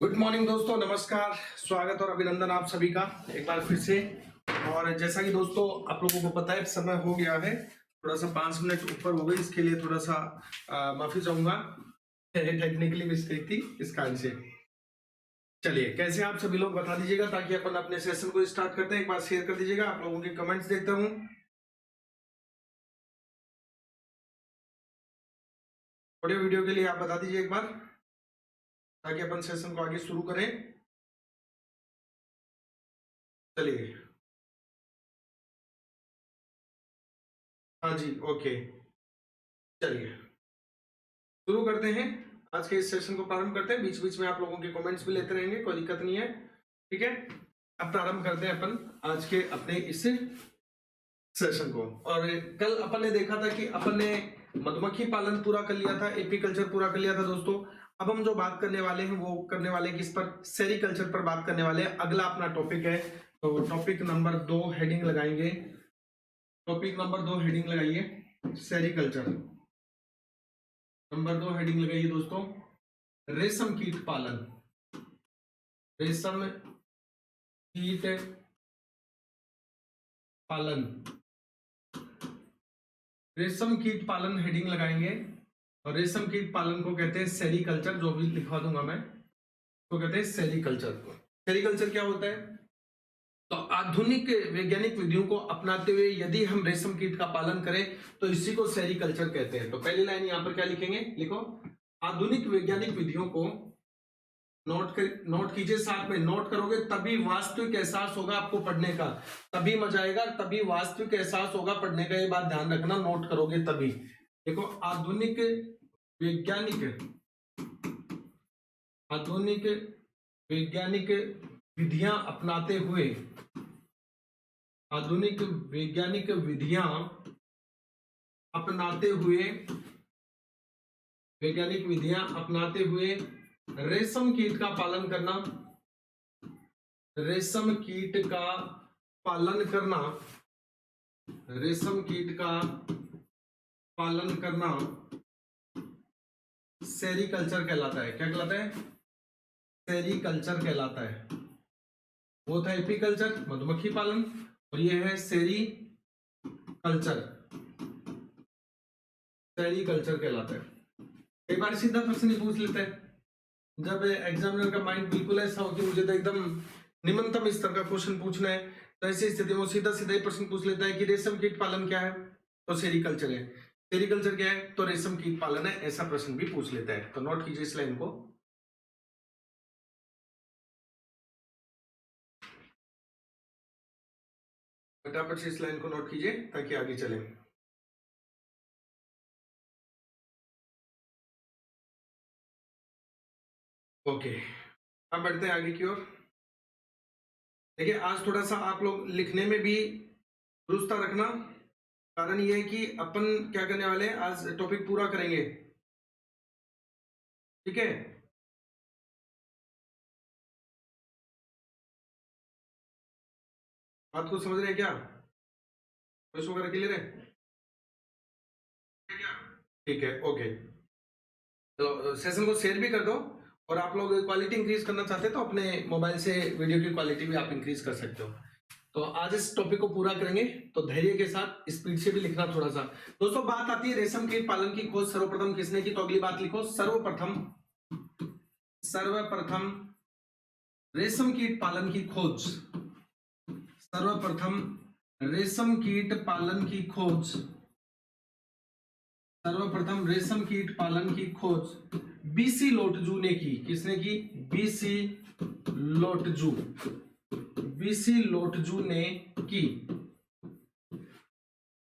Good morning दोस्तों, नमस्कार, स्वागत और अभिनंदन आप सभी का एक बार फिर से। और जैसा कि दोस्तों आप लोगों को पता है, समय हो गया है, थोड़ा सा 5 मिनट ऊपर हो गई, इसके लिए थोड़ा सा माफी चाहूंगा। टेक्निकली मिस्टेक थी इस कारण से। चलिए, कैसे आप सभी लोग बता दीजिएगा ताकि अपन अपने सेशन को स्टार्ट करते हैं। एक बार शेयर कर दीजिएगा, आप लोगों के कमेंट्स देखता हूँ। ऑडियो वीडियो के लिए आप बता दीजिए एक बार ताकि अपन सेशन को आगे शुरू करें। चलिए, हाँ जी, ओके, चलिए शुरू करते हैं। आज के इस सेशन को प्रारंभ करते हैं। बीच बीच में आप लोगों के कमेंट्स भी लेते रहेंगे, कोई दिक्कत नहीं है, ठीक है। अब प्रारंभ करते हैं अपन आज के अपने इस सेशन को। और कल अपन ने देखा था कि अपन ने मधुमक्खी पालन पूरा कर लिया था, एपीकल्चर पूरा कर लिया था दोस्तों। अब हम जो बात करने वाले हैं वो करने वाले किस पर, सेरीकल्चर पर बात करने वाले हैं। अगला अपना टॉपिक है, तो टॉपिक नंबर 2 हेडिंग लगाएंगे। टॉपिक नंबर 2 हेडिंग लगाइए, सेरीकल्चर। नंबर 2 हेडिंग लगाइए दोस्तों, रेशम कीट पालन। रेशम कीट पालन, रेशम कीट पालन हेडिंग लगाएंगे। और रेशम कीट पालन को कहते हैं सेरीकल्चर, जो भी लिखवा दूंगा मैं, तो कहते हैं सेरीकल्चर। सेरीकल्चर क्या होता है? तो आधुनिक वैज्ञानिक विधियों को अपनाते हुए यदि हम रेशम कीट का पालन करें तो इसी को सेरीकल्चर कहते हैं। तो पहली लाइन यहां पर क्या लिखेंगे, लिखो, आधुनिक वैज्ञानिक विधियों को नोट कीजिए, साथ में नोट करोगे तभी वास्तविक एहसास होगा आपको पढ़ने का, तभी मजा आएगा, तभी वास्तविक एहसास होगा पढ़ने का। ये बात ध्यान रखना, नोट करोगे तभी। देखो, आधुनिक वैज्ञानिक विधियां अपनाते हुए, आधुनिक वैज्ञानिक विधियां अपनाते हुए, वैज्ञानिक विधियां अपनाते हुए रेशम कीट का पालन करना, रेशम कीट का पालन करना, रेशम कीट का पालन करना सेरीकल्चर कहलाता है। क्या कहलाता है? सेरीकल्चर कहलाता है। वो था एपीकल्चर, मधुमक्खी पालन, और ये है सेरीकल्चर। सेरीकल्चर कहलाता है। कई बार सीधा प्रश्न ही पूछ लेता है, जब एग्जामिनर का माइंड बिल्कुल ऐसा हो कि मुझे तो एकदम निम्नतम स्तर का क्वेश्चन पूछना है, तो ऐसी स्थिति में सीधा सीधा ही प्रश्न पूछ लेता है कि रेशम कीट पालन क्या है, तो सेरीकल्चर है। सेरीकल्चर क्या है, तो रेशम कीट पालन है, ऐसा प्रश्न भी पूछ लेता है। तो नोट कीजिए इस लाइन को। फटाफट से इस लाइन को नोट कीजिए ताकि आगे चले। ओके, अब बढ़ते हैं आगे की ओर। देखिए, आज थोड़ा सा आप लोग लिखने में भी दुरुस्ता रखना। कारण ये है कि अपन क्या करने वाले हैं, आज टॉपिक पूरा करेंगे, ठीक है। बात को समझ रहे हैं क्या? क्वेश्चन वगैरह क्लियर है? ठीक है, ओके। तो सेशन को शेयर भी कर दो। और आप लोग क्वालिटी इंक्रीज करना चाहते हैं तो अपने मोबाइल से वीडियो की क्वालिटी भी आप इंक्रीज कर सकते हो। तो आज इस टॉपिक को पूरा करेंगे, तो धैर्य के साथ स्पीड से भी लिखना थोड़ा सा। दोस्तों, बात आती है रेशम कीट पालन की खोज सर्वप्रथम किसने की, तो अगली बात लिखो, सर्वप्रथम रेशम कीट पालन की खोज, सर्वप्रथम रेशम कीट पालन की खोज, सर्वप्रथम रेशम कीट पालन की खोज बीसी लोटजू ने की। किसने की? बीसी लोटजू, बीसी लोटजू ने की।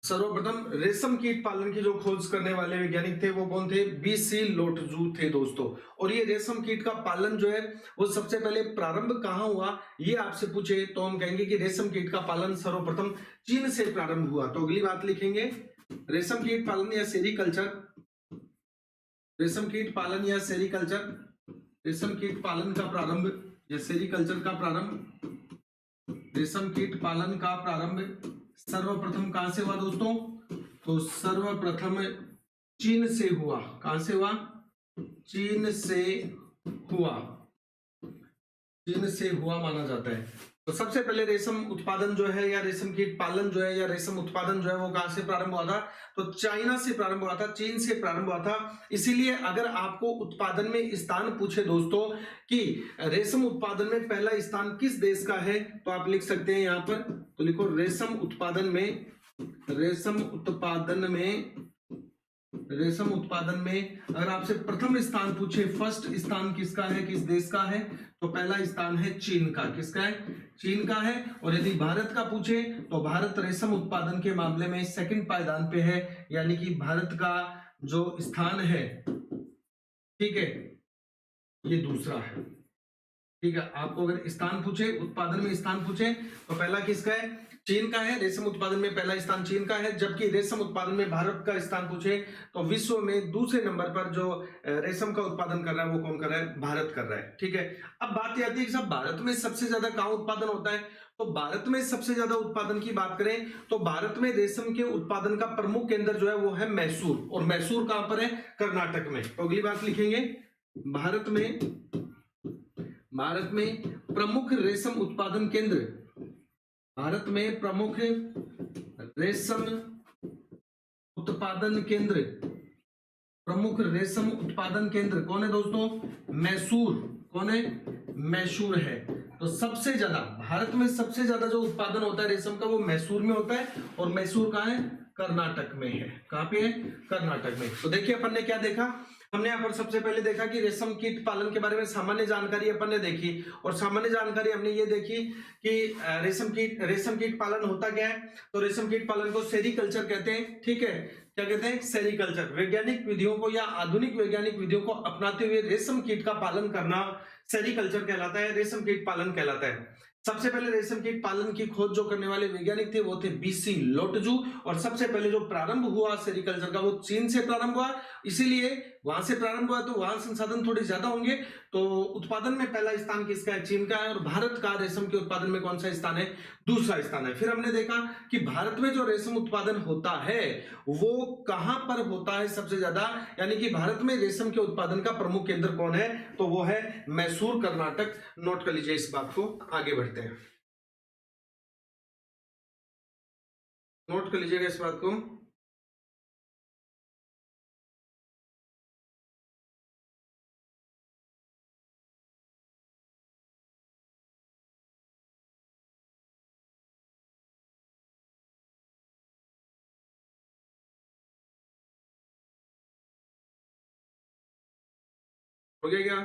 सर्वप्रथम रेशम कीट पालन की जो खोज करने वाले वैज्ञानिक थे वो कौन थे? बीसी लोटजू थे दोस्तों। और ये रेशम कीट का पालन जो है वो सबसे पहले प्रारंभ कहां हुआ, ये आपसे पूछे तो हम कहेंगे कि रेशम कीट का पालन सर्वप्रथम चीन से प्रारंभ हुआ। तो अगली बात लिखेंगे, रेशम कीट पालन या सेरीकल्चर, रेशम कीट पालन या सेरीकल्चर, रेशम कीट पालन का प्रारंभ या सेरीकल्चर का प्रारंभ, रेशम कीट पालन का प्रारंभ सर्वप्रथम कहां से हुआ दोस्तों? तो सर्वप्रथम चीन से हुआ। कहां से हुआ? चीन से हुआ। चीन से हुआ माना जाता है। तो सबसे पहले रेशम उत्पादन जो है या रेशम कीट पालन जो है या रेशम उत्पादन जो है वो कहां से प्रारंभ हुआ था? तो चाइना से प्रारंभ हुआ था, चीन से प्रारंभ हुआ था। इसीलिए अगर आपको उत्पादन में स्थान पूछे दोस्तों कि रेशम उत्पादन में पहला स्थान किस देश का है, तो आप लिख सकते हैं यहां पर, तो लिखो रेशम उत्पादन में, रेशम उत्पादन में अगर आपसे प्रथम स्थान पूछे, फर्स्ट स्थान किसका है, किस देश का है, तो पहला स्थान है चीन का। किसका है? चीन का है। और यदि भारत का पूछे तो भारत रेशम उत्पादन के मामले में सेकंड पायदान पे है, यानी कि भारत का जो स्थान है, ठीक है, ये दूसरा है। ठीक है, आपको अगर स्थान पूछे, उत्पादन में स्थान पूछे, तो पहला किसका है? चीन का है। रेशम उत्पादन में पहला स्थान चीन का है। जबकि रेशम उत्पादन में भारत का स्थान पूछे तो विश्व में दूसरे नंबर पर जो रेशम का उत्पादन कर रहा है वो कौन कर रहा है? भारत कर रहा है। ठीक है, अब बात यह आती है कि साहब भारत में सबसे ज्यादा कहां उत्पादन होता है? तो भारत में सबसे ज्यादा उत्पादन की बात करें तो भारत में रेशम के उत्पादन का प्रमुख केंद्र जो है वो है मैसूर। और मैसूर कहां पर है? कर्नाटक में। तो अगली बात लिखेंगे, भारत में प्रमुख रेशम उत्पादन केंद्र, भारत में प्रमुख रेशम उत्पादन केंद्र, प्रमुख रेशम उत्पादन केंद्र कौन है दोस्तों? मैसूर। कौन है? मैसूर है। तो सबसे ज्यादा भारत में सबसे ज्यादा जो उत्पादन होता है रेशम का वो मैसूर में होता है। और मैसूर कहाँ है? कर्नाटक में है। कहां पे है? कर्नाटक में। तो देखिए अपन ने क्या देखा, हमने यहाँ पर सबसे पहले देखा कि रेशम कीट पालन के बारे में सामान्य जानकारी अपन ने देखी। और सामान्य जानकारी हमने ये देखी कि रेशम कीट पालन होता क्या है? तो रेशम कीट पालन को सेरीकल्चर कहते हैं। ठीक है, क्या कहते हैं? सेरीकल्चर। वैज्ञानिक विधियों को या आधुनिक वैज्ञानिक विधियों को अपनाते हुए रेशम कीट का पालन करना सेरीकल्चर कहलाता है, रेशम कीट पालन कहलाता है। सबसे पहले रेशम कीट पालन की खोज जो करने वाले वैज्ञानिक थे वो थे बीसी लोटजू। और सबसे पहले जो प्रारंभ हुआ सेरीकल्चर का वो चीन से प्रारंभ हुआ, इसीलिए वहां से प्रारंभ हुआ तो वहां संसाधन थोड़े ज्यादा होंगे। तो उत्पादन में पहला स्थान किसका है? चीन का है। और भारत का रेशम के उत्पादन में कौन सा स्थान है? दूसरा स्थान है। फिर हमने देखा कि भारत में जो रेशम उत्पादन होता है वो कहां पर होता है सबसे ज्यादा, यानी कि भारत में रेशम के उत्पादन का प्रमुख केंद्र कौन है? तो वो है मैसूर, कर्नाटक। नोट कर लीजिए इस बात को, आगे बढ़ते हैं। नोट कर लीजिएगा इस बात को। हो गया क्या?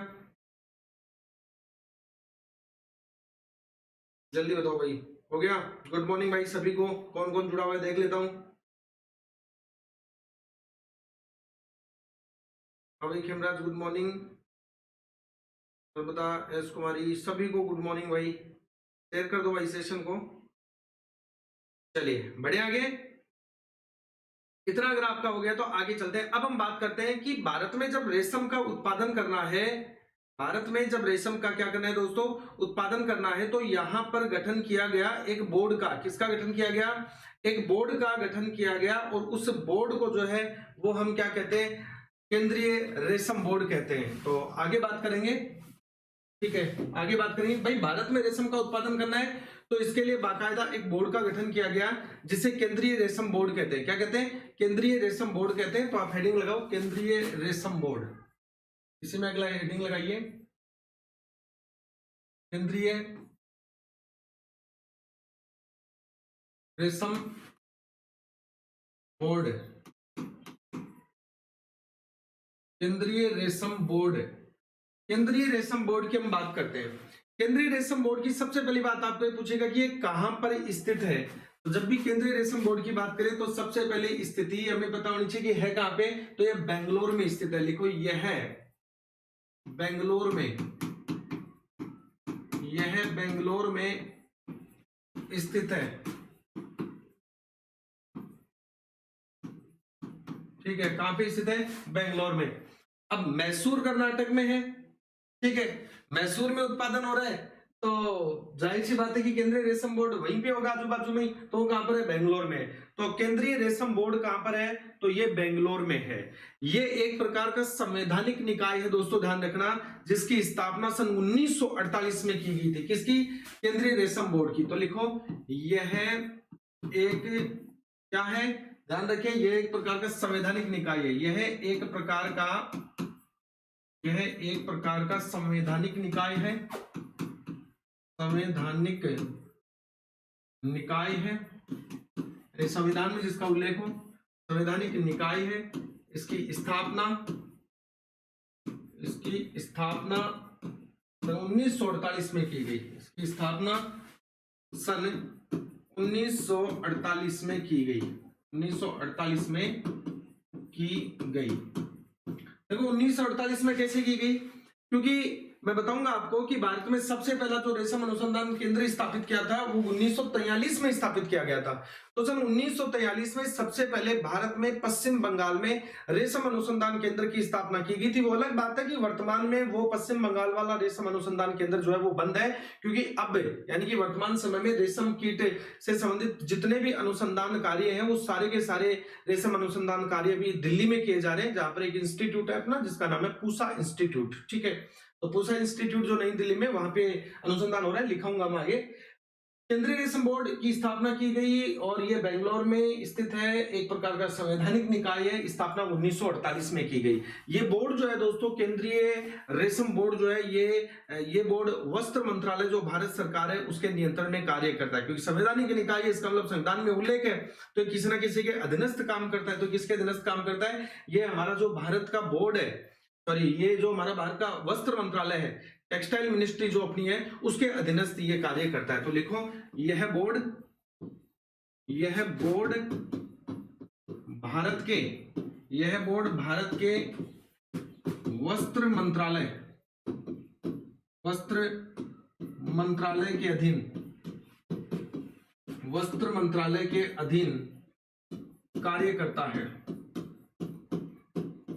जल्दी बताओ भाई, हो गया? गुड मॉर्निंग भाई सभी को, कौन कौन जुड़ा हुआ है देख लेता हूं। हाँ भाई, खेमराज गुड मॉर्निंग, बता एस कुमारी, सभी को गुड मॉर्निंग भाई। शेयर कर दो भाई सेशन को। चलिए बढ़े आगे, इतना अगर आपका हो गया तो आगे चलते हैं। अब हम बात करते हैं कि भारत में जब रेशम का उत्पादन करना है, भारत में जब रेशम का क्या करना है दोस्तों? उत्पादन करना है, तो यहां पर गठन किया गया एक बोर्ड का। किसका गठन किया गया? एक बोर्ड का गठन किया गया। और उस बोर्ड को जो है वो हम क्या कहते हैं? केंद्रीय रेशम बोर्ड कहते हैं। तो आगे बात करेंगे, ठीक है, आगे बात करेंगे। भाई भारत में रेशम का उत्पादन करना है तो इसके लिए बाकायदा एक बोर्ड का गठन किया गया जिसे केंद्रीय रेशम बोर्ड कहते हैं। क्या कहते हैं? केंद्रीय रेशम बोर्ड कहते हैं। तो आप हेडिंग लगाओ, केंद्रीय रेशम बोर्ड। इसी में अगला हेडिंग लगाइए, केंद्रीय रेशम बोर्ड। केंद्रीय रेशम बोर्ड, केंद्रीय रेशम बोर्ड की हम बात करते हैं। केंद्रीय रेशम बोर्ड की सबसे पहली बात आपको पूछेगा कि ये कहां पर स्थित है। तो जब भी केंद्रीय रेशम बोर्ड की बात करें तो सबसे पहले स्थिति हमें पता होनी चाहिए कि है कहां पे। तो ये बेंगलोर में स्थित है। लिखो, यह है बेंगलोर में, यह बेंगलोर में स्थित है। ठीक है, कहां पे स्थित है? बेंगलोर में। अब मैसूर कर्नाटक में है। ठीक है, मैसूर में उत्पादन हो रहा है तो जाहिर सी बात है कि केंद्रीय रेशम बोर्ड वहीं पे होगा आजू बाजू में ही, तो वो कहां पर है, बेंगलोर में है। तो केंद्रीय रेशम बोर्ड कहां पर है, तो ये बेंगलोर में है। ये एक प्रकार का संवैधानिक निकाय है दोस्तों, ध्यान रखना, जिसकी स्थापना सन 1948 में की गई थी। किसकी, केंद्रीय रेशम बोर्ड की। तो लिखो यह एक क्या है, ध्यान रखें, यह एक प्रकार का संवैधानिक निकाय है। यह एक प्रकार का संवैधानिक निकाय है, संवैधानिक निकाय है, संविधान में जिसका उल्लेख हो, संवैधानिक निकाय है। इसकी स्थापना सन 1948 में की गई। इसकी स्थापना सन 1948 में की गई, 1948 में की गई। देखो 1948 में कैसे की गई, क्योंकि मैं बताऊंगा आपको कि भारत में सबसे पहला जो रेशम अनुसंधान केंद्र स्थापित किया था वो 1943 में स्थापित किया गया था। तो सन 1943 में सबसे पहले भारत में पश्चिम बंगाल में रेशम अनुसंधान केंद्र की स्थापना की गई थी। वो अलग बात है कि वर्तमान में वो पश्चिम बंगाल वाला रेशम अनुसंधान केंद्र जो है वो बंद है, क्योंकि अब यानी कि वर्तमान समय में रेशम कीट से संबंधित जितने भी अनुसंधान कार्य हैं वो सारे के सारे रेशम अनुसंधान कार्य भी दिल्ली में किए जा रहे हैं, जहां पर एक इंस्टीट्यूट है अपना जिसका नाम है पूसा इंस्टीट्यूट। ठीक है, तो पूसा इंस्टीट्यूट जो नई दिल्ली में, वहां पे अनुसंधान हो रहा है, लिखाऊंगा मैं आगे। केंद्रीय रेशम बोर्ड की स्थापना की गई और ये बेंगलोर में स्थित है, एक प्रकार का संवैधानिक निकाय है। स्थापना 1948 में की गई। ये बोर्ड जो है दोस्तों, केंद्रीय रेशम बोर्ड जो है, ये बोर्ड वस्त्र मंत्रालय जो भारत सरकार है उसके नियंत्रण में कार्य करता है। क्योंकि संवैधानिक निकाय है, इसका मतलब संविधान में उल्लेख है, तो किसी न किसी के अधीनस्थ काम करता है। तो किसके अधीनस्थ काम करता है, ये हमारा जो भारत का बोर्ड है, सॉरी, ये जो हमारा भारत का वस्त्र मंत्रालय है, टेक्सटाइल मिनिस्ट्री जो अपनी है, उसके अधीनस्थ ये कार्य करता है। तो लिखो यह बोर्ड भारत के वस्त्र मंत्रालय के अधीन कार्य करता है।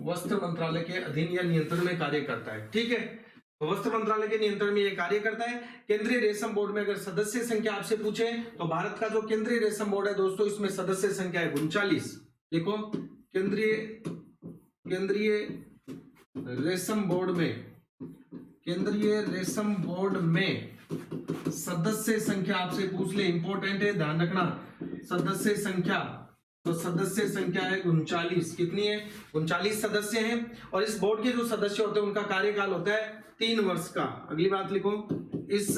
वस्त्र मंत्रालय के अधीन या नियंत्रण में कार्य करता है। ठीक है, तो वस्त्र मंत्रालय के नियंत्रण में यह कार्य करता है। केंद्रीय रेशम बोर्ड में अगर सदस्य संख्या आपसे पूछे तो भारत का जो केंद्रीय रेशम बोर्ड है दोस्तों, इसमें सदस्य संख्या है 39। देखो केंद्रीय रेशम बोर्ड में सदस्य संख्या आपसे पूछ ले, इंपॉर्टेंट है, ध्यान रखना, सदस्य संख्या। तो सदस्य संख्या है 39। कितनी है, 39 सदस्य हैं। और इस बोर्ड के जो सदस्य होते हैं उनका कार्यकाल होता है 3 वर्ष का। अगली बात लिखो, इस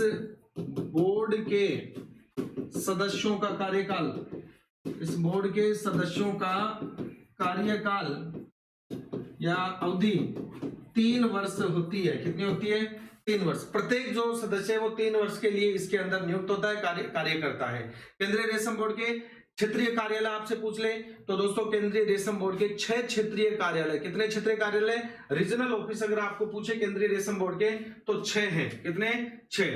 बोर्ड के सदस्यों का कार्यकाल या अवधि 3 वर्ष होती है। कितनी होती है, 3 वर्ष। प्रत्येक जो सदस्य है वो 3 वर्ष के लिए इसके अंदर नियुक्त होता है, कार्य करता है। केंद्रीय रेशम बोर्ड के क्षेत्रीय कार्यालय आपसे पूछ ले तो दोस्तों, केंद्रीय रेशम बोर्ड के 6 क्षेत्रीय कार्यालय। कितने क्षेत्रीय कार्यालय, रीजनल ऑफिस अगर आपको पूछे केंद्रीय रेशम बोर्ड के तो 6 हैं। कितने, 6।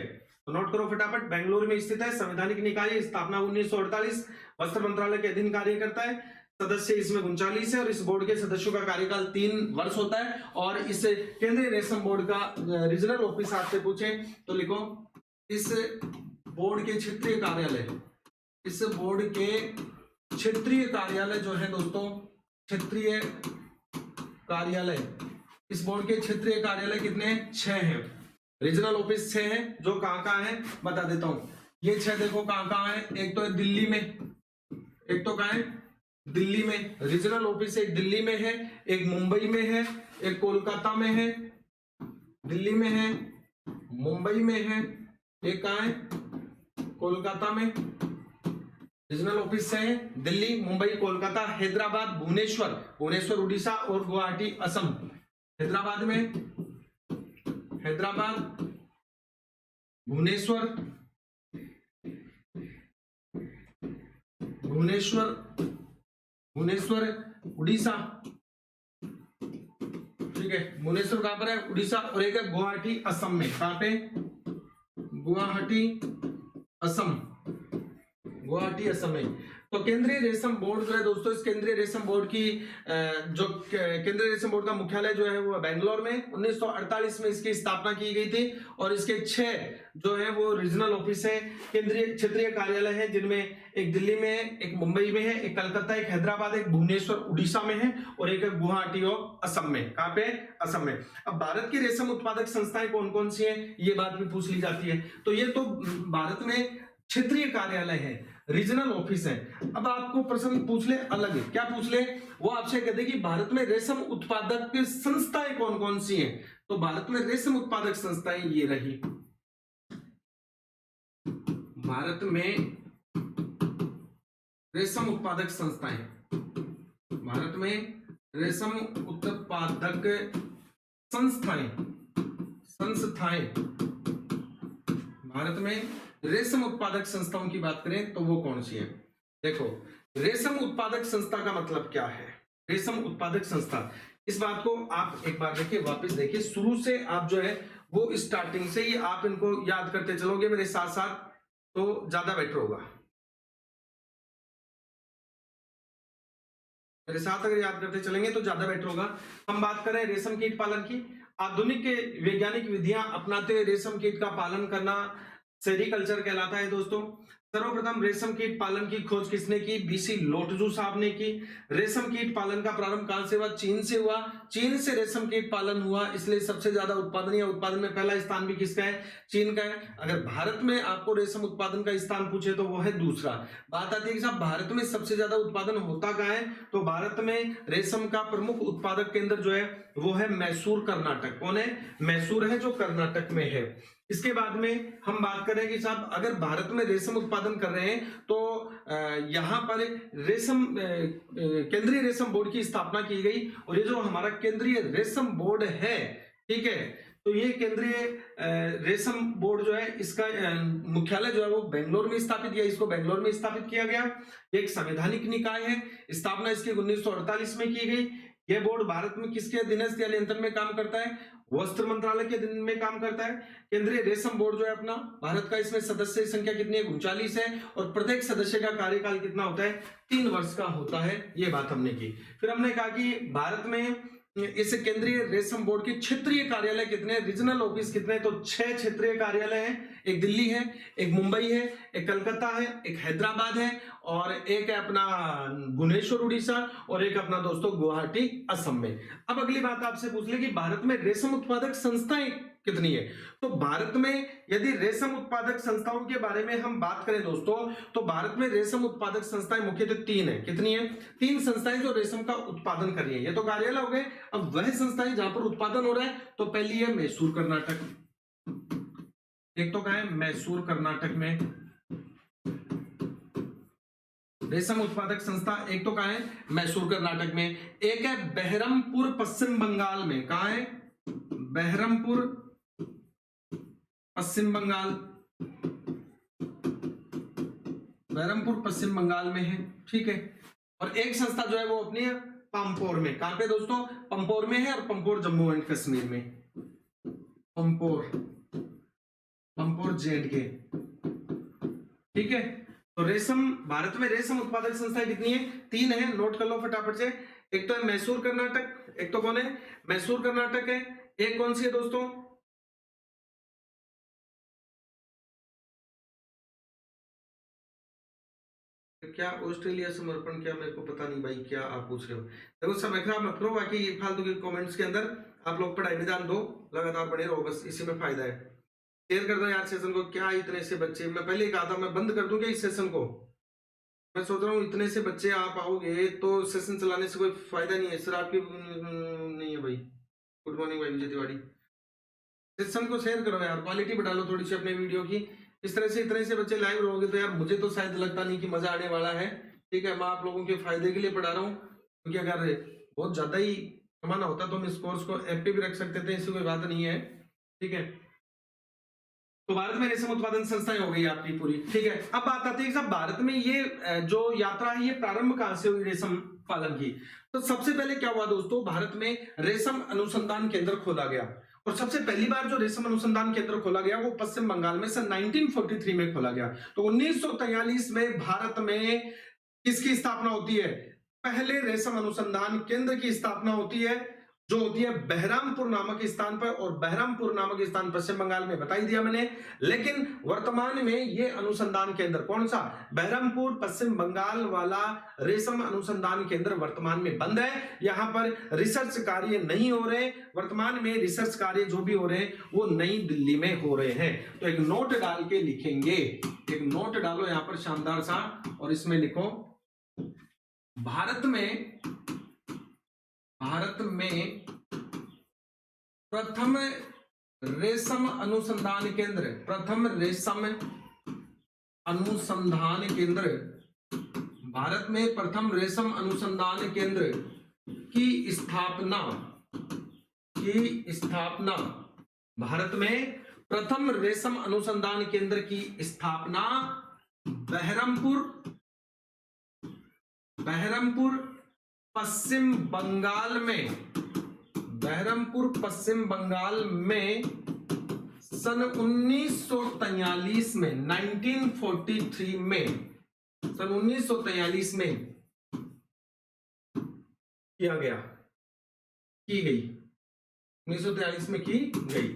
तो नोट करो फटाफट। बेंगलुरु में स्थित है, संवैधानिक निकाय, स्थापना 1948, वस्त्र मंत्रालय के अधीन कार्य करता है, सदस्य इसमें 39 है और इस बोर्ड के सदस्यों का कार्यकाल 3 वर्ष होता है। और इस केंद्रीय रेशम बोर्ड का रीजनल ऑफिस आपसे पूछे तो लिखो, इस बोर्ड के क्षेत्रीय कार्यालय, इस बोर्ड के क्षेत्रीय कार्यालय जो है दोस्तों, क्षेत्रीय कार्यालय, इस बोर्ड के क्षेत्रीय कार्यालय कितने, 6 हैं। रीजनल ऑफिस 6 हैं, जो कहां है बता देता हूं। ये 6 देखो कहां है, एक तो है दिल्ली में, एक तो कहां है, दिल्ली में रीजनल ऑफिस, एक दिल्ली में है, एक मुंबई में है, एक कोलकाता में है, दिल्ली में है, मुंबई में है, एक कहां है, कोलकाता में। रीजनल ऑफिस है दिल्ली, मुंबई, कोलकाता, हैदराबाद, भुवनेश्वर उड़ीसा और गुवाहाटी असम। हैदराबाद में, भुवनेश्वर उड़ीसा। ठीक है, भुवनेश्वर कहां पर है, उड़ीसा। और एक है गुवाहाटी असम में। कहां पे, गुवाहाटी असम में। तो केंद्रीय रेशम बोर्ड जो है दोस्तों, इस केंद्रीय रेशम बोर्ड की जो केंद्रीय रेशम बोर्ड का मुख्यालय जो है वो बेंगलोर में 1948 में इसकी स्थापना की गई थी। और इसके 6 जो है वो रीजनल ऑफिस है, केंद्रीय क्षेत्रीय कार्यालय है, जिनमें एक दिल्ली में है, एक मुंबई में है, एक कलकत्ता, एक हैदराबाद, एक भुवनेश्वर उड़ीसा में है, और एक गुवाहाटी और असम में। कहां पे? असम में। अब भारत की रेशम उत्पादक संस्थाएं कौन कौन सी हैं, ये बात भी पूछ ली जाती है। तो ये तो भारत में क्षेत्रीय कार्यालय है, रीजनल ऑफिस है। अब आपको प्रश्न पूछ ले अलग है, क्या पूछ ले? वो आपसे कहते कि भारत में रेशम उत्पादक संस्थाएं कौन कौन सी हैं। तो भारत में रेशम उत्पादक संस्थाएं ये रही। भारत में रेशम उत्पादक संस्थाएं, भारत में रेशम उत्पादक संस्थाएं, भारत में रेशम उत्पादक संस्थाओं की बात करें तो वो कौन सी है? देखो, रेशम उत्पादक संस्था का मतलब क्या है? रेशम उत्पादक संस्था, इस बात को आप एक बार देखिए, वापस देखिए, शुरू से आप जो है वो स्टार्टिंग से ही आप इनको याद करते चलोगे मेरे साथ साथ, तो ज्यादा बेटर होगा। मेरे साथ अगर याद करते चलेंगे तो ज्यादा बेटर होगा। हम बात करें रेशम कीट पालन की। आधुनिक वैज्ञानिक विधियां अपनाते हुए रेशम कीट का पालन करना सेरीकल्चर कहलाता है दोस्तों। सर्वप्रथम रेशम कीट पालन की खोज किसने की? बीसी लोटजू साहब ने की। रेशम कीट पालन का प्रारंभ कहां से हुआ? चीन से हुआ। चीन से रेशम कीट पालन हुआ, इसलिए सबसे ज्यादा उत्पादन या उत्पादन में पहला स्थान भी किसका है? चीन का है। अगर भारत में आपको रेशम उत्पादन का स्थान पूछे तो वो है दूसरा। बात आती है कि साहब भारत में सबसे ज्यादा उत्पादन होता कहां है? तो भारत में रेशम का प्रमुख उत्पादक केंद्र जो है वो है मैसूर, कर्नाटक। कौन है? मैसूर है, जो कर्नाटक में है। इसके बाद में हम बात करें कि साहब अगर भारत में रेशम उत्पादन कर रहे हैं तो यहां पर रेशम केंद्रीय रेशम बोर्ड की स्थापना की गई। और ये जो हमारा केंद्रीय रेशम बोर्ड है, ठीक है, तो ये केंद्रीय रेशम बोर्ड जो है, इसका मुख्यालय जो है वो बेंगलोर में स्थापित किया, इसको बेंगलोर में स्थापित किया गया। एक संवैधानिक निकाय है, स्थापना इसकी 1948 में की गई। यह बोर्ड भारत में किसके अधीनस्थ या नियंत्रण में काम करता है? वस्त्र मंत्रालय के अधीन में काम करता है। केंद्रीय रेशम बोर्ड जो है अपना भारत का, इसमें सदस्य संख्या कितनी है? 39 है। और प्रत्येक सदस्य का कार्यकाल कितना होता है? 3 वर्ष का होता है। ये बात हमने की। फिर हमने कहा कि भारत में इस केंद्रीय रेशम बोर्ड के क्षेत्रीय कार्यालय कितने? रीजनल ऑफिस कितने? तो 6 क्षेत्रीय कार्यालय हैं। एक दिल्ली है, एक मुंबई है, एक कलकत्ता है, एक हैदराबाद है, और एक है अपना भुवनेश्वर उड़ीसा, और एक अपना दोस्तों गुवाहाटी असम में। अब अगली बात आपसे पूछ ले कि भारत में रेशम उत्पादक संस्थाएं कितनी है? तो भारत में यदि रेशम उत्पादक संस्थाओं के बारे में हम बात करें दोस्तों, तो भारत में रेशम उत्पादक संस्थाएं मुख्यतः 3 है। कितनी है? 3 संस्थाएं जो रेशम का उत्पादन कर रही है। ये तो कार्यालय हो गए। अब वह संस्थाएं जहां पर उत्पादन हो रहा है, तो पहली है मैसूर, कर्नाटक। एक तो कहा है मैसूर, कर्नाटक में रेशम उत्पादक संस्था। एक तो कहा है मैसूर, कर्नाटक में। एक है बहरमपुर, पश्चिम बंगाल में। कहा है? बहरमपुर, पश्चिम बंगाल। बहरमपुर पश्चिम बंगाल में है, ठीक है। और एक संस्था जो है वो अपनी पंपोर में। कहां पे दोस्तों? पंपोर में है, और पंपोर जम्मू एंड कश्मीर में। पंपोर जेएंडके, ठीक है। तो रेशम, भारत में रेशम उत्पादक संस्थाएं कितनी है? 3 है। नोट कर लो फटाफट से। एक तो है मैसूर, कर्नाटक। एक तो कौन है? मैसूर, कर्नाटक है। एक कौन सी है दोस्तों? क्या ऑस्ट्रेलिया समर्पण? क्या, मेरे को पता नहीं भाई क्या आप पूछ रहे हो। देखो समय खराब मत करो, बाकी फालतू के कमेंट्स के अंदर आप लोग पढ़ाई में ध्यान दो, लगातार बने रहो, बस इसी में फायदा है। शेयर कर दो यार सेशन को। क्या इतने से बच्चे, मैं पहले ही कहा था मैं बंद कर दूंगा इस सेशन को। मैं सोच रहा हूँ इतने से बच्चे आप आओगे तो सेशन चलाने से कोई फायदा नहीं है सर। आपकी नहीं है भाई। गुड मॉर्निंग भाई विजय तिवारी। सेशन को शेयर करो यार, क्वालिटी बढ़ा लो थोड़ी सी अपने वीडियो की। इस तरह से इतने से बच्चे लाइव रहोगे तो यार मुझे तो शायद लगता नहीं कि मजा आने वाला है। ठीक है, मैं आप लोगों के फायदे के लिए पढ़ा रहा हूँ, क्योंकि अगर बहुत ज्यादा ही कमाना होता तो हम इस कोर्स को ऐप पे भी रख सकते थे, इसकी कोई बात नहीं है। ठीक है, तो भारत में रेशम उत्पादन संस्थाएं हो गई आपकी पूरी। ठीक है, अब बात आती है कि साहब भारत में ये जो यात्रा है ये प्रारंभ कहां से हुई रेशम पालन की? तो सबसे पहले क्या हुआ दोस्तों, भारत में रेशम अनुसंधान केंद्र खोला गया। और सबसे पहली बार जो रेशम अनुसंधान केंद्र खोला गया वो पश्चिम बंगाल में सन 1943 में खोला गया। तो 1943 में भारत में किसकी स्थापना होती है? पहले रेशम अनुसंधान केंद्र की स्थापना होती है, जो होती है बहरामपुर नामक स्थान पर, और बहरामपुर नामक स्थान पश्चिम बंगाल में बता ही दिया मैंने। लेकिन वर्तमान में ये अनुसंधान केंद्र कौन सा? बहरामपुर पश्चिम बंगाल वाला रेशम अनुसंधान केंद्र वर्तमान में बंद है। यहां पर रिसर्च कार्य नहीं हो रहे। वर्तमान में रिसर्च कार्य जो भी हो रहे हैं वो नई दिल्ली में हो रहे हैं। तो एक नोट डाल के लिखेंगे, एक नोट डालो यहां पर शानदार सा, और इसमें लिखो भारत में प्रथम रेशम अनुसंधान केंद्र, प्रथम रेशम अनुसंधान केंद्र, भारत में प्रथम रेशम अनुसंधान केंद्र की स्थापना, भारत में प्रथम रेशम अनुसंधान केंद्र की स्थापना बहरमपुर पश्चिम बंगाल में, बहरमपुर पश्चिम बंगाल में सन 1943 में, 1943 में, सन 1943 में किया गया, की गई, 1943 में की गई।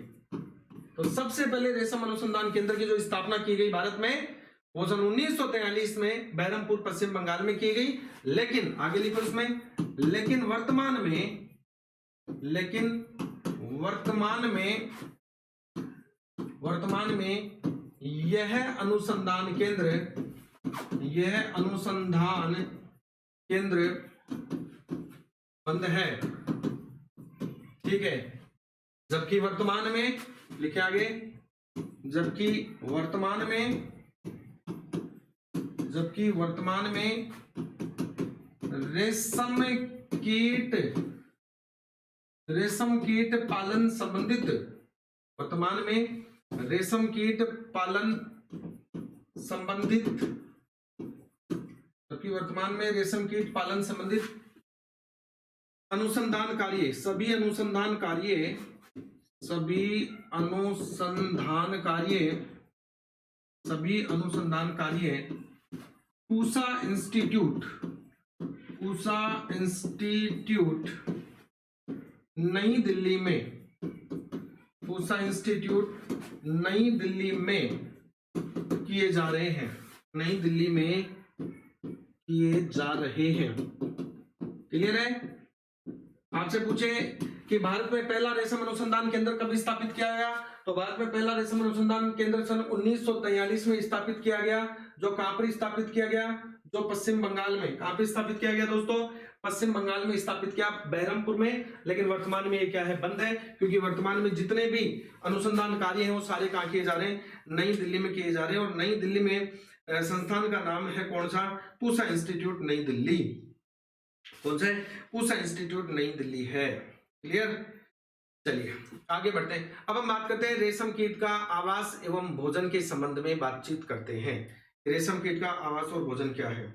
तो सबसे पहले रेशम अनुसंधान केंद्र की जो स्थापना की गई भारत में वो सन 1943 में बहरमपुर पश्चिम बंगाल में की गई। लेकिन आगे लिखो इसमें, लेकिन वर्तमान में यह अनुसंधान केंद्र बंद है। ठीक है, जबकि वर्तमान में, लिखे आगे, जबकि वर्तमान में रेशम कीट पालन संबंधित, वर्तमान में रेशम कीट पालन संबंधित, जबकि वर्तमान में रेशम कीट पालन संबंधित अनुसंधान कार्य, सभी अनुसंधान कार्य पूसा इंस्टीट्यूट नई दिल्ली में किए जा रहे हैं, क्लियर है? आपसे पूछे कि भारत में पहला रेशम अनुसंधान केंद्र कब स्थापित किया गया, तो भारत में पहला रेशम अनुसंधान केंद्र सन 1943 में स्थापित किया गया। जो कहां पर स्थापित किया गया? जो पश्चिम बंगाल में। कहां पर स्थापित किया गया दोस्तों? पश्चिम बंगाल में स्थापित किया, बहरमपुर में। लेकिन वर्तमान में ये क्या है? बंद है, क्योंकि वर्तमान में जितने भी अनुसंधान कार्य हैं वो सारे कहां किए जा रहे हैं? नई दिल्ली में किए जा रहे हैं। और नई दिल्ली में संस्थान का नाम है कौन सा? पूसा इंस्टीट्यूट नई दिल्ली। कौन सा है? पूसा इंस्टीट्यूट नई दिल्ली है। क्लियर? चलिए आगे बढ़ते हैं। अब हम बात करते हैं रेशम कीट का आवास एवं भोजन के संबंध में बातचीत करते हैं। रेशम कीट का आवास और भोजन क्या है?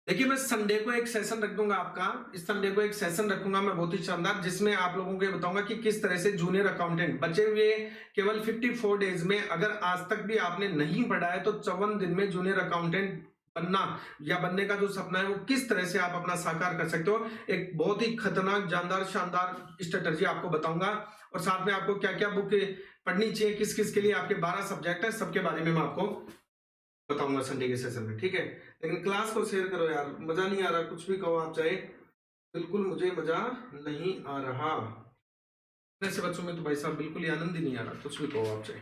देखिए, मैं संडे को एक सेशन रख दूंगा आपका, इस संडे को एक सेशन रखूंगा मैं बहुत ही शानदार, जिसमें आप लोगों को ये बताऊंगा कि किस तरह से जूनियर अकाउंटेंट बचे हुए केवल 54 डेज में, अगर आज तक भी आपने नहीं पढ़ा है तो 54 दिन में जूनियर अकाउंटेंट बनना या बनने का जो सपना है वो किस तरह से आप अपना साकार कर सकते हो। एक बहुत ही खतरनाक, जानदार, शानदार स्ट्रेटजी आपको बताऊंगा, और साथ में आपको क्या क्या बुक पढ़नी चाहिए, किस किस के लिए आपके 12 सब्जेक्ट है, सबके बारे में मैं आपको बताऊंगा संडे के सेशन में। ठीक है, लेकिन क्लास को शेयर करो यार, मजा नहीं आ रहा, कुछ भी कहो आप चाहे, बिल्कुल मुझे मजा नहीं आ रहा। ऐसे बच्चों में तो भाई साहब बिल्कुल ही आनंद ही नहीं आ रहा, कुछ भी कहो आप चाहे।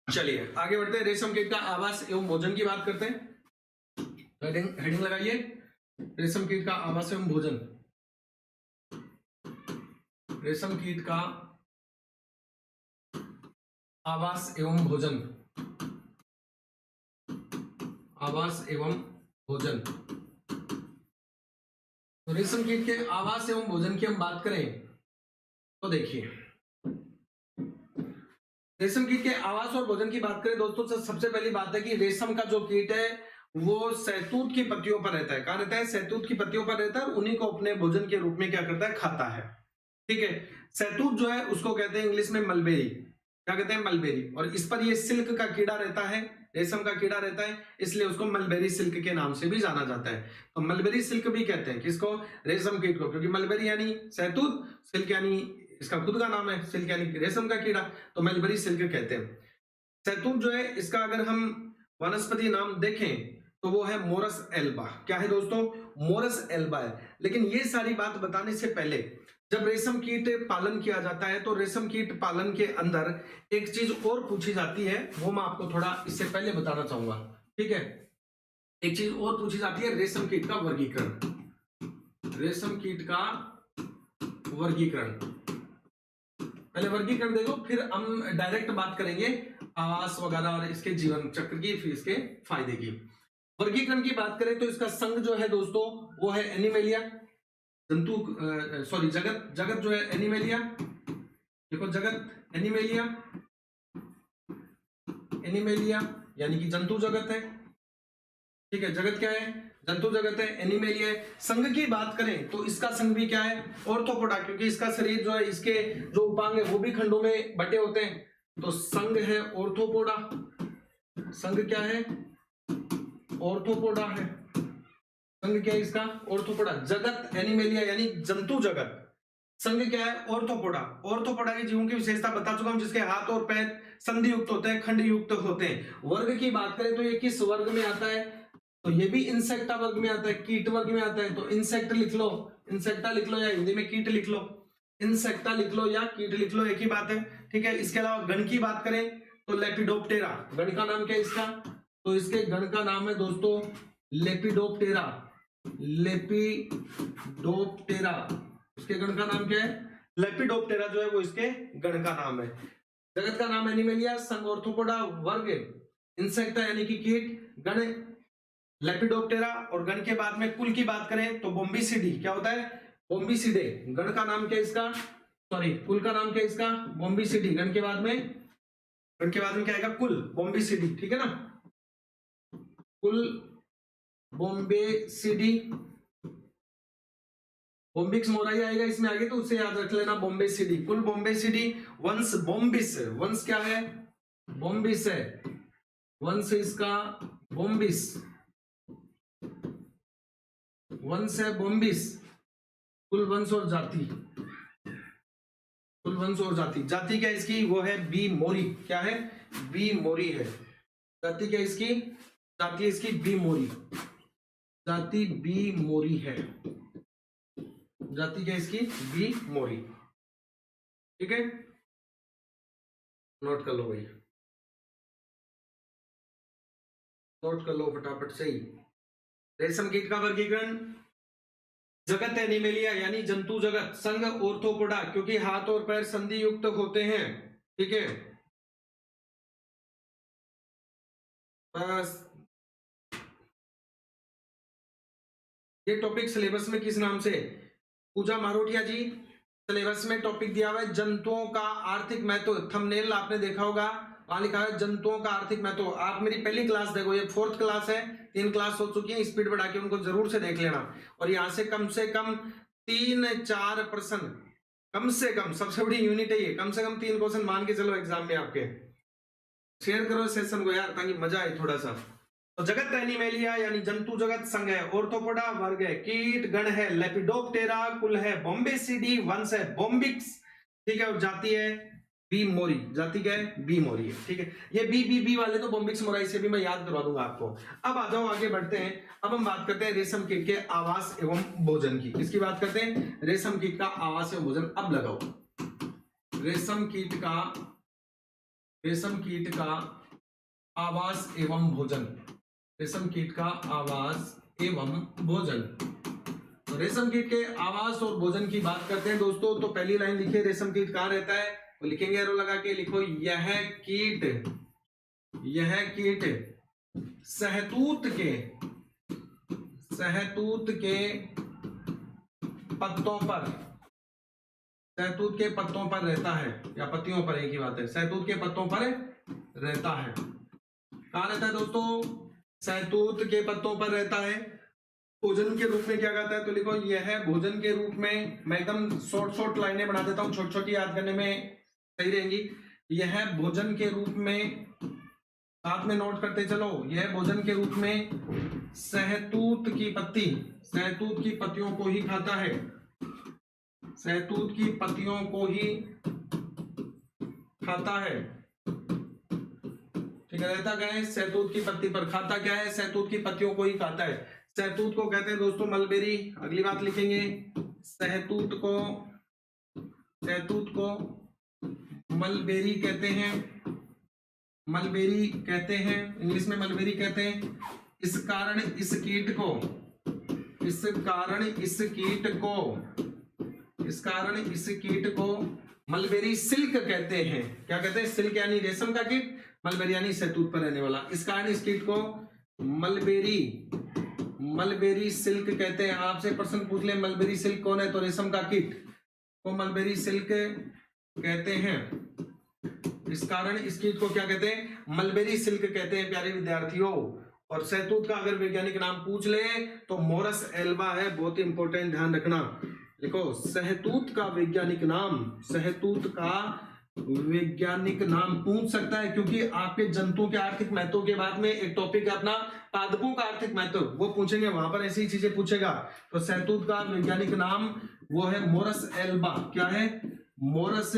चलिए आगे बढ़ते हैं, रेशम कीट का आवास एवं भोजन की बात करते हैं। हेडिंग लगाइए, रेशम कीट का आवास एवं भोजन। रेशम कीट का आवास एवं भोजन, आवास एवं भोजन। तो रेशम कीट के आवास एवं भोजन की हम बात करें तो देखिए, रेशम कीट के आवास और भोजन की बात करें दोस्तों, तो सबसे पहली बात है कि रेशम का जो कीट है वो सहतूत की पत्तियों पर रहता है। कहां रहता है? सहतूत की पत्तियों पर रहता है, और उन्हीं को अपने भोजन के रूप में क्या करता है? खाता है। ठीक है। सहतूत जो है उसको कहते हैं इंग्लिश में मलबेरी, क्या कहते हैं, मलबेरी। और इस पर ये सिल्क का कीड़ा रहता है, रेशम का कीड़ा रहता है, इसलिए उसको मलबेरी सिल्क के नाम से भी जाना जाता है। तो मलबेरी सिल्क भी कहते हैं किसको, रेशम कीट को, क्योंकि मलबेरी यानी सहतूत, सिल्क यानी इसका खुद का नाम है, सिल्क यानी रेशम का कीड़ा, तो मलबेरी सिल्क कहते हैं। सहतूत जो है इसका अगर हम वनस्पति नाम देखें तो वो है मोरस एल्बा। क्या है दोस्तों, मोरस एल्बा है। लेकिन ये सारी बात बताने से पहले, जब रेशम कीट पालन किया जाता है तो रेशम कीट पालन के अंदर एक चीज और पूछी जाती है, वो मैं आपको थोड़ा इससे पहले बताना चाहूंगा। ठीक है, एक चीज और पूछी जाती है, रेशम कीट का वर्गीकरण। रेशम कीट का वर्गीकरण, पहले वर्गीकरण देखो, फिर हम डायरेक्ट बात करेंगे आवास वगैरह और इसके जीवन चक्र की, फिर इसके फायदे की। वर्गीकरण की बात करें तो इसका संघ जो है दोस्तों वो है एनिमेलिया, जंतु सॉरी जगत, जगत जो है एनिमेलिया, देखो जगत एनिमेलिया, एनिमेलिया यानी कि जंतु जगत है। ठीक है, जगत क्या है, जंतु जगत है, एनिमेलिया है। संघ की बात करें तो इसका संघ भी क्या है, ऑर्थोपोडा, क्योंकि इसका शरीर जो है, इसके जो उपांग है वो भी खंडों में बटे होते हैं, तो संघ है ऑर्थोपोडा। संघ क्या है, ऑर्थोपोडा है। संघ क्या है इसका, ऑर्थोपोडा। जगत एनिमेलिया यानी जंतु जगत, संघ क्या है, ऑर्थोपोडा। ऑर्थोपोडा के जीवों की विशेषता बता चुका हूं, जिसके हाथ और पैर संधि युक्त होते हैं, खंड युक्त होते हैं। वर्ग की बात करें तो ये किस वर्ग में आता है, तो ये भी इंसेक्टा वर्ग में आता है, कीट वर्ग में आता है। तो इंसेक्ट लिख लो, इंसेक्टा लिख लो, या हिंदी में कीट लिख लो, इंसेक्टा लिख लो या कीट लिख लो, एक ही बात है। ठीक है, इसके अलावा गण की बात करें तो लेपिडोप्टेरा, गण का नाम क्या है इसका, तो इसके गण का नाम है दोस्तों लेपिडोप्टेरा। लेपिडोप्टेरा, इसके गण का नाम क्या है, लेपिडोप्टेरा जो है वो इसके गण का नाम है। जगत का नाम एनिमेलिया, संघ ऑर्थोपोडा, वर्ग इंसेक्टा यानी कि कीट, गण लेपिडोप्टेरा, और गण के बाद में कुल की बात करें तो बोम्बिसिडी। क्या होता है, बोम्बिसिडे। गण का नाम क्या है इसका, सॉरी कुल का नाम क्या है इसका, बोम्बिसिडी। गण के बाद में, गण के बाद में क्या आएगा, कुल, बोम्बिसिडी। ठीक है ना, कुल बोम्बेसिडी। बोम्बिक्स मोराई आएगा इसमें आगे, तो उससे याद रख लेना बोम्बेसिडी, कुल बोम्बेसिडी। वंश बोम्बिस, वंश क्या है, बोम्बिस है, वंश इसका बोम्बिस, वंश है बोम्बिस। कुल वंश और जाति, कुल वंश और जाति, जाति क्या इसकी, वो है बी मोरी। क्या है, बी मोरी है। जाति क्या इसकी, जाति इसकी बी मोरी, जाति बी मोरी है। जाति क्या इसकी, बी मोरी। ठीक है, नोट कर लो भाई, नोट कर लो फटाफट से ही। रेशम कीट का वर्गीकरण, जगत एनिमेलिया यानी जंतु जगत, संघ ऑर्थोपोडा क्योंकि हाथ और पैर संधि युक्त होते हैं। ठीक है, बस ये टॉपिक सिलेबस में किस नाम से, पूजा मारोटिया जी, सिलेबस में टॉपिक दिया हुआ है जंतुओं का आर्थिक महत्व। थंबनेल आपने देखा होगा, वहां लिखा है जंतुओं का आर्थिक महत्व। आप मेरी पहली क्लास देखो, ये 4th क्लास है, 3 क्लास हो चुकी है, स्पीड बढ़ा के उनको जरूर से देख लेना। और यहाँ से कम 3-4%, कम से कम, सबसे बड़ी यूनिट है ये, कम से कम 3 क्वेश्चन मान के चलो एग्जाम में आपके। शेयर करो सेशन को यार, ताकि मजा आए थोड़ा सा। तो जगत एनिमेलिया यानी जंतु जगत, संघ है ऑर्थोपोडा, वर्ग है कीट, गण है लेपिडोप्टेरा, कुल है बोम्बेसिडी, वंश है बोम्बिक्स। ठीक है, और जाति है बी मोरी। जाति क्या है, बी मोरी है। ठीक है, ये बी वाले तो बोम्बिक्स मोराई से भी मैं याद करवा दूंगा आपको। अब आ जाओ आगे बढ़ते हैं। अब हम बात करते हैं रेशम कीट के आवास एवं भोजन की। किसकी बात करते हैं, रेशम कीट का आवास एवं भोजन। अब लगाओ, रेशम कीट का आवास एवं भोजन, रेशम कीट का आवास एवं भोजन। तो रेशम कीट के आवास और भोजन की बात करते हैं दोस्तों। तो पहली लाइन लिखिए, रेशम कीट कहाँ रहता है, तो लिखेंगे एरो लगा के, लिखो यह कीट सहतूत के पत्तों पर, सहतूत के पत्तों पर रहता है, या पत्तियों पर, एक ही बात है, सहतूत के पत्तों पर रहता है। कहाँ रहता है दोस्तों, सहतूत के पत्तों पर रहता है। भोजन के रूप में क्या कहता है, तो लिखो यह है भोजन के रूप में। मैं एकदम शॉर्ट लाइनें बना देता हूं, छोटी छोटी याद करने में सही रहेंगी। यह भोजन के रूप में, साथ में नोट करते चलो, यह भोजन के रूप में सहतूत की पत्ती, सहतूत की पत्तियों को ही खाता है, सहतूत की पत्तियों को ही खाता है। ठीक है, रहता क्या है, सहतूत की पत्ती पर, खाता क्या है, सहतूत की पत्तियों को ही खाता है। सहतूत को कहते हैं दोस्तों मलबेरी। अगली बात लिखेंगे, सहतूत को मलबेरी कहते हैं, मलबेरी कहते हैं, इंग्लिश में मलबेरी कहते हैं। इस कारण इस कीट को मलबेरी सिल्क कहते हैं। क्या कहते हैं, सिल्क यानी रेशम का कीट, मलबेरी यानी सहतूत पर रहने वाला। इस कारण इस कीट को मलबेरी सिल्क कहते हैं। आपसे प्रश्न पूछ ले मलबेरी सिल्क कौन है, तो रेशम का कीट को मलबेरी सिल्क कहते हैं। इस कारण इस कीट को क्या कहते हैं, मलबेरी सिल्क कहते हैं प्यारे विद्यार्थियों। और सहतूत का अगर वैज्ञानिक नाम पूछ ले तो मोरस एल्बा है, बहुत ही इंपॉर्टेंट, ध्यान रखना। देखो सहतूत का वैज्ञानिक नाम पूछ सकता है, क्योंकि आपके जंतुओं के आर्थिक महत्व के बाद में एक टॉपिक है अपना पादपों का आर्थिक महत्व, वो पूछेंगे, वहां पर ऐसी चीजें पूछेगा। तो सहतूत का वैज्ञानिक नाम वो है मोरस एल्बा। क्या है, मोरस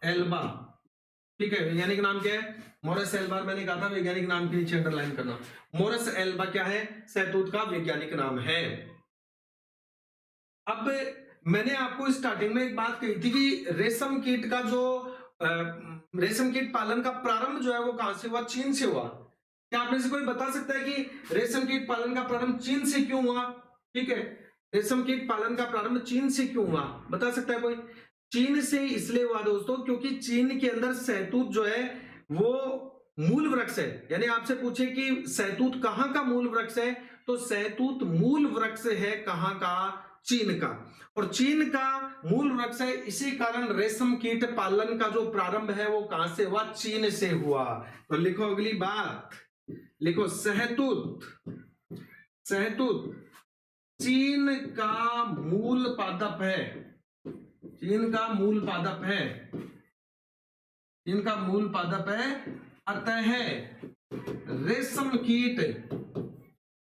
एल्बा। ठीक है, वैज्ञानिक नाम क्या है, मोरस एल्बा। मैंने कहा था वैज्ञानिक नाम के नीचे अंडरलाइन करना। मोरस एल्बा क्या है, सहतूत का वैज्ञानिक नाम है। अब मैंने आपको स्टार्टिंग में एक बात कही थी कि रेशम कीट का जो रेशम कीट पालन का प्रारंभ जो है वो कहां से हुआ, चीन से हुआ। क्या आप में से कोई बता सकता है कि रेशम कीट पालन का प्रारंभ चीन से क्यों हुआ? ठीक है, रेशम कीट पालन का प्रारंभ चीन से क्यों हुआ, बता सकता है कोई? चीन से इसलिए हुआ दोस्तों क्योंकि चीन के अंदर सहतूत जो है वो मूल वृक्ष है। यानी आपसे पूछे कि सहतूत कहां का मूल वृक्ष है, तो सहतूत मूल वृक्ष है कहां का, चीन का। और चीन का मूल वृक्ष है, इसी कारण रेशम कीट पालन का जो प्रारंभ है वो कहां से हुआ, चीन से हुआ। तो लिखो अगली बात, लिखो सहतूत चीन का मूल पादप है, चीन का मूल पादप है।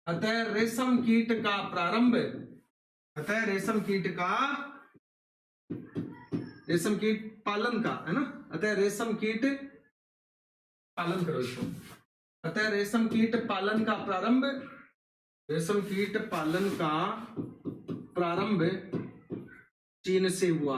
अतः रेशम कीट का प्रारंभ, रेशम कीट पालन का, है ना, अतः रेशम कीट पालन करो इसको। अतः रेशम कीट पालन का प्रारंभ चीन से हुआ,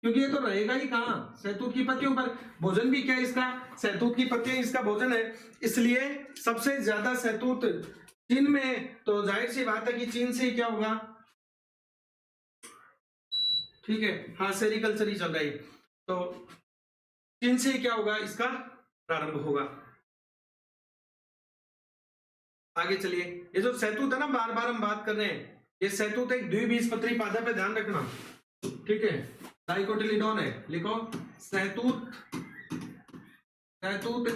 क्योंकि ये तो रहेगा ही कहां, सहतूत की पत्तियों पर। भोजन भी क्या है इसका, सहतूत की पत्तियां इसका भोजन है, इसलिए सबसे ज्यादा सहतूत चीन में। तो जाहिर सी बात है कि चीन से ही क्या होगा, ठीक है, हाँ सेरिकल्चर ही चल रही, तो चीन से ही क्या होगा, इसका प्रारंभ होगा। आगे चलिए, ये जो सहतूत है ना, बार बार हम बात कर रहे हैं, ये सहतूत एक द्विबीजपत्री पादप है, ध्यान रखना। ठीक है, डाइकोटिलीडोन है, लिखो सहतूत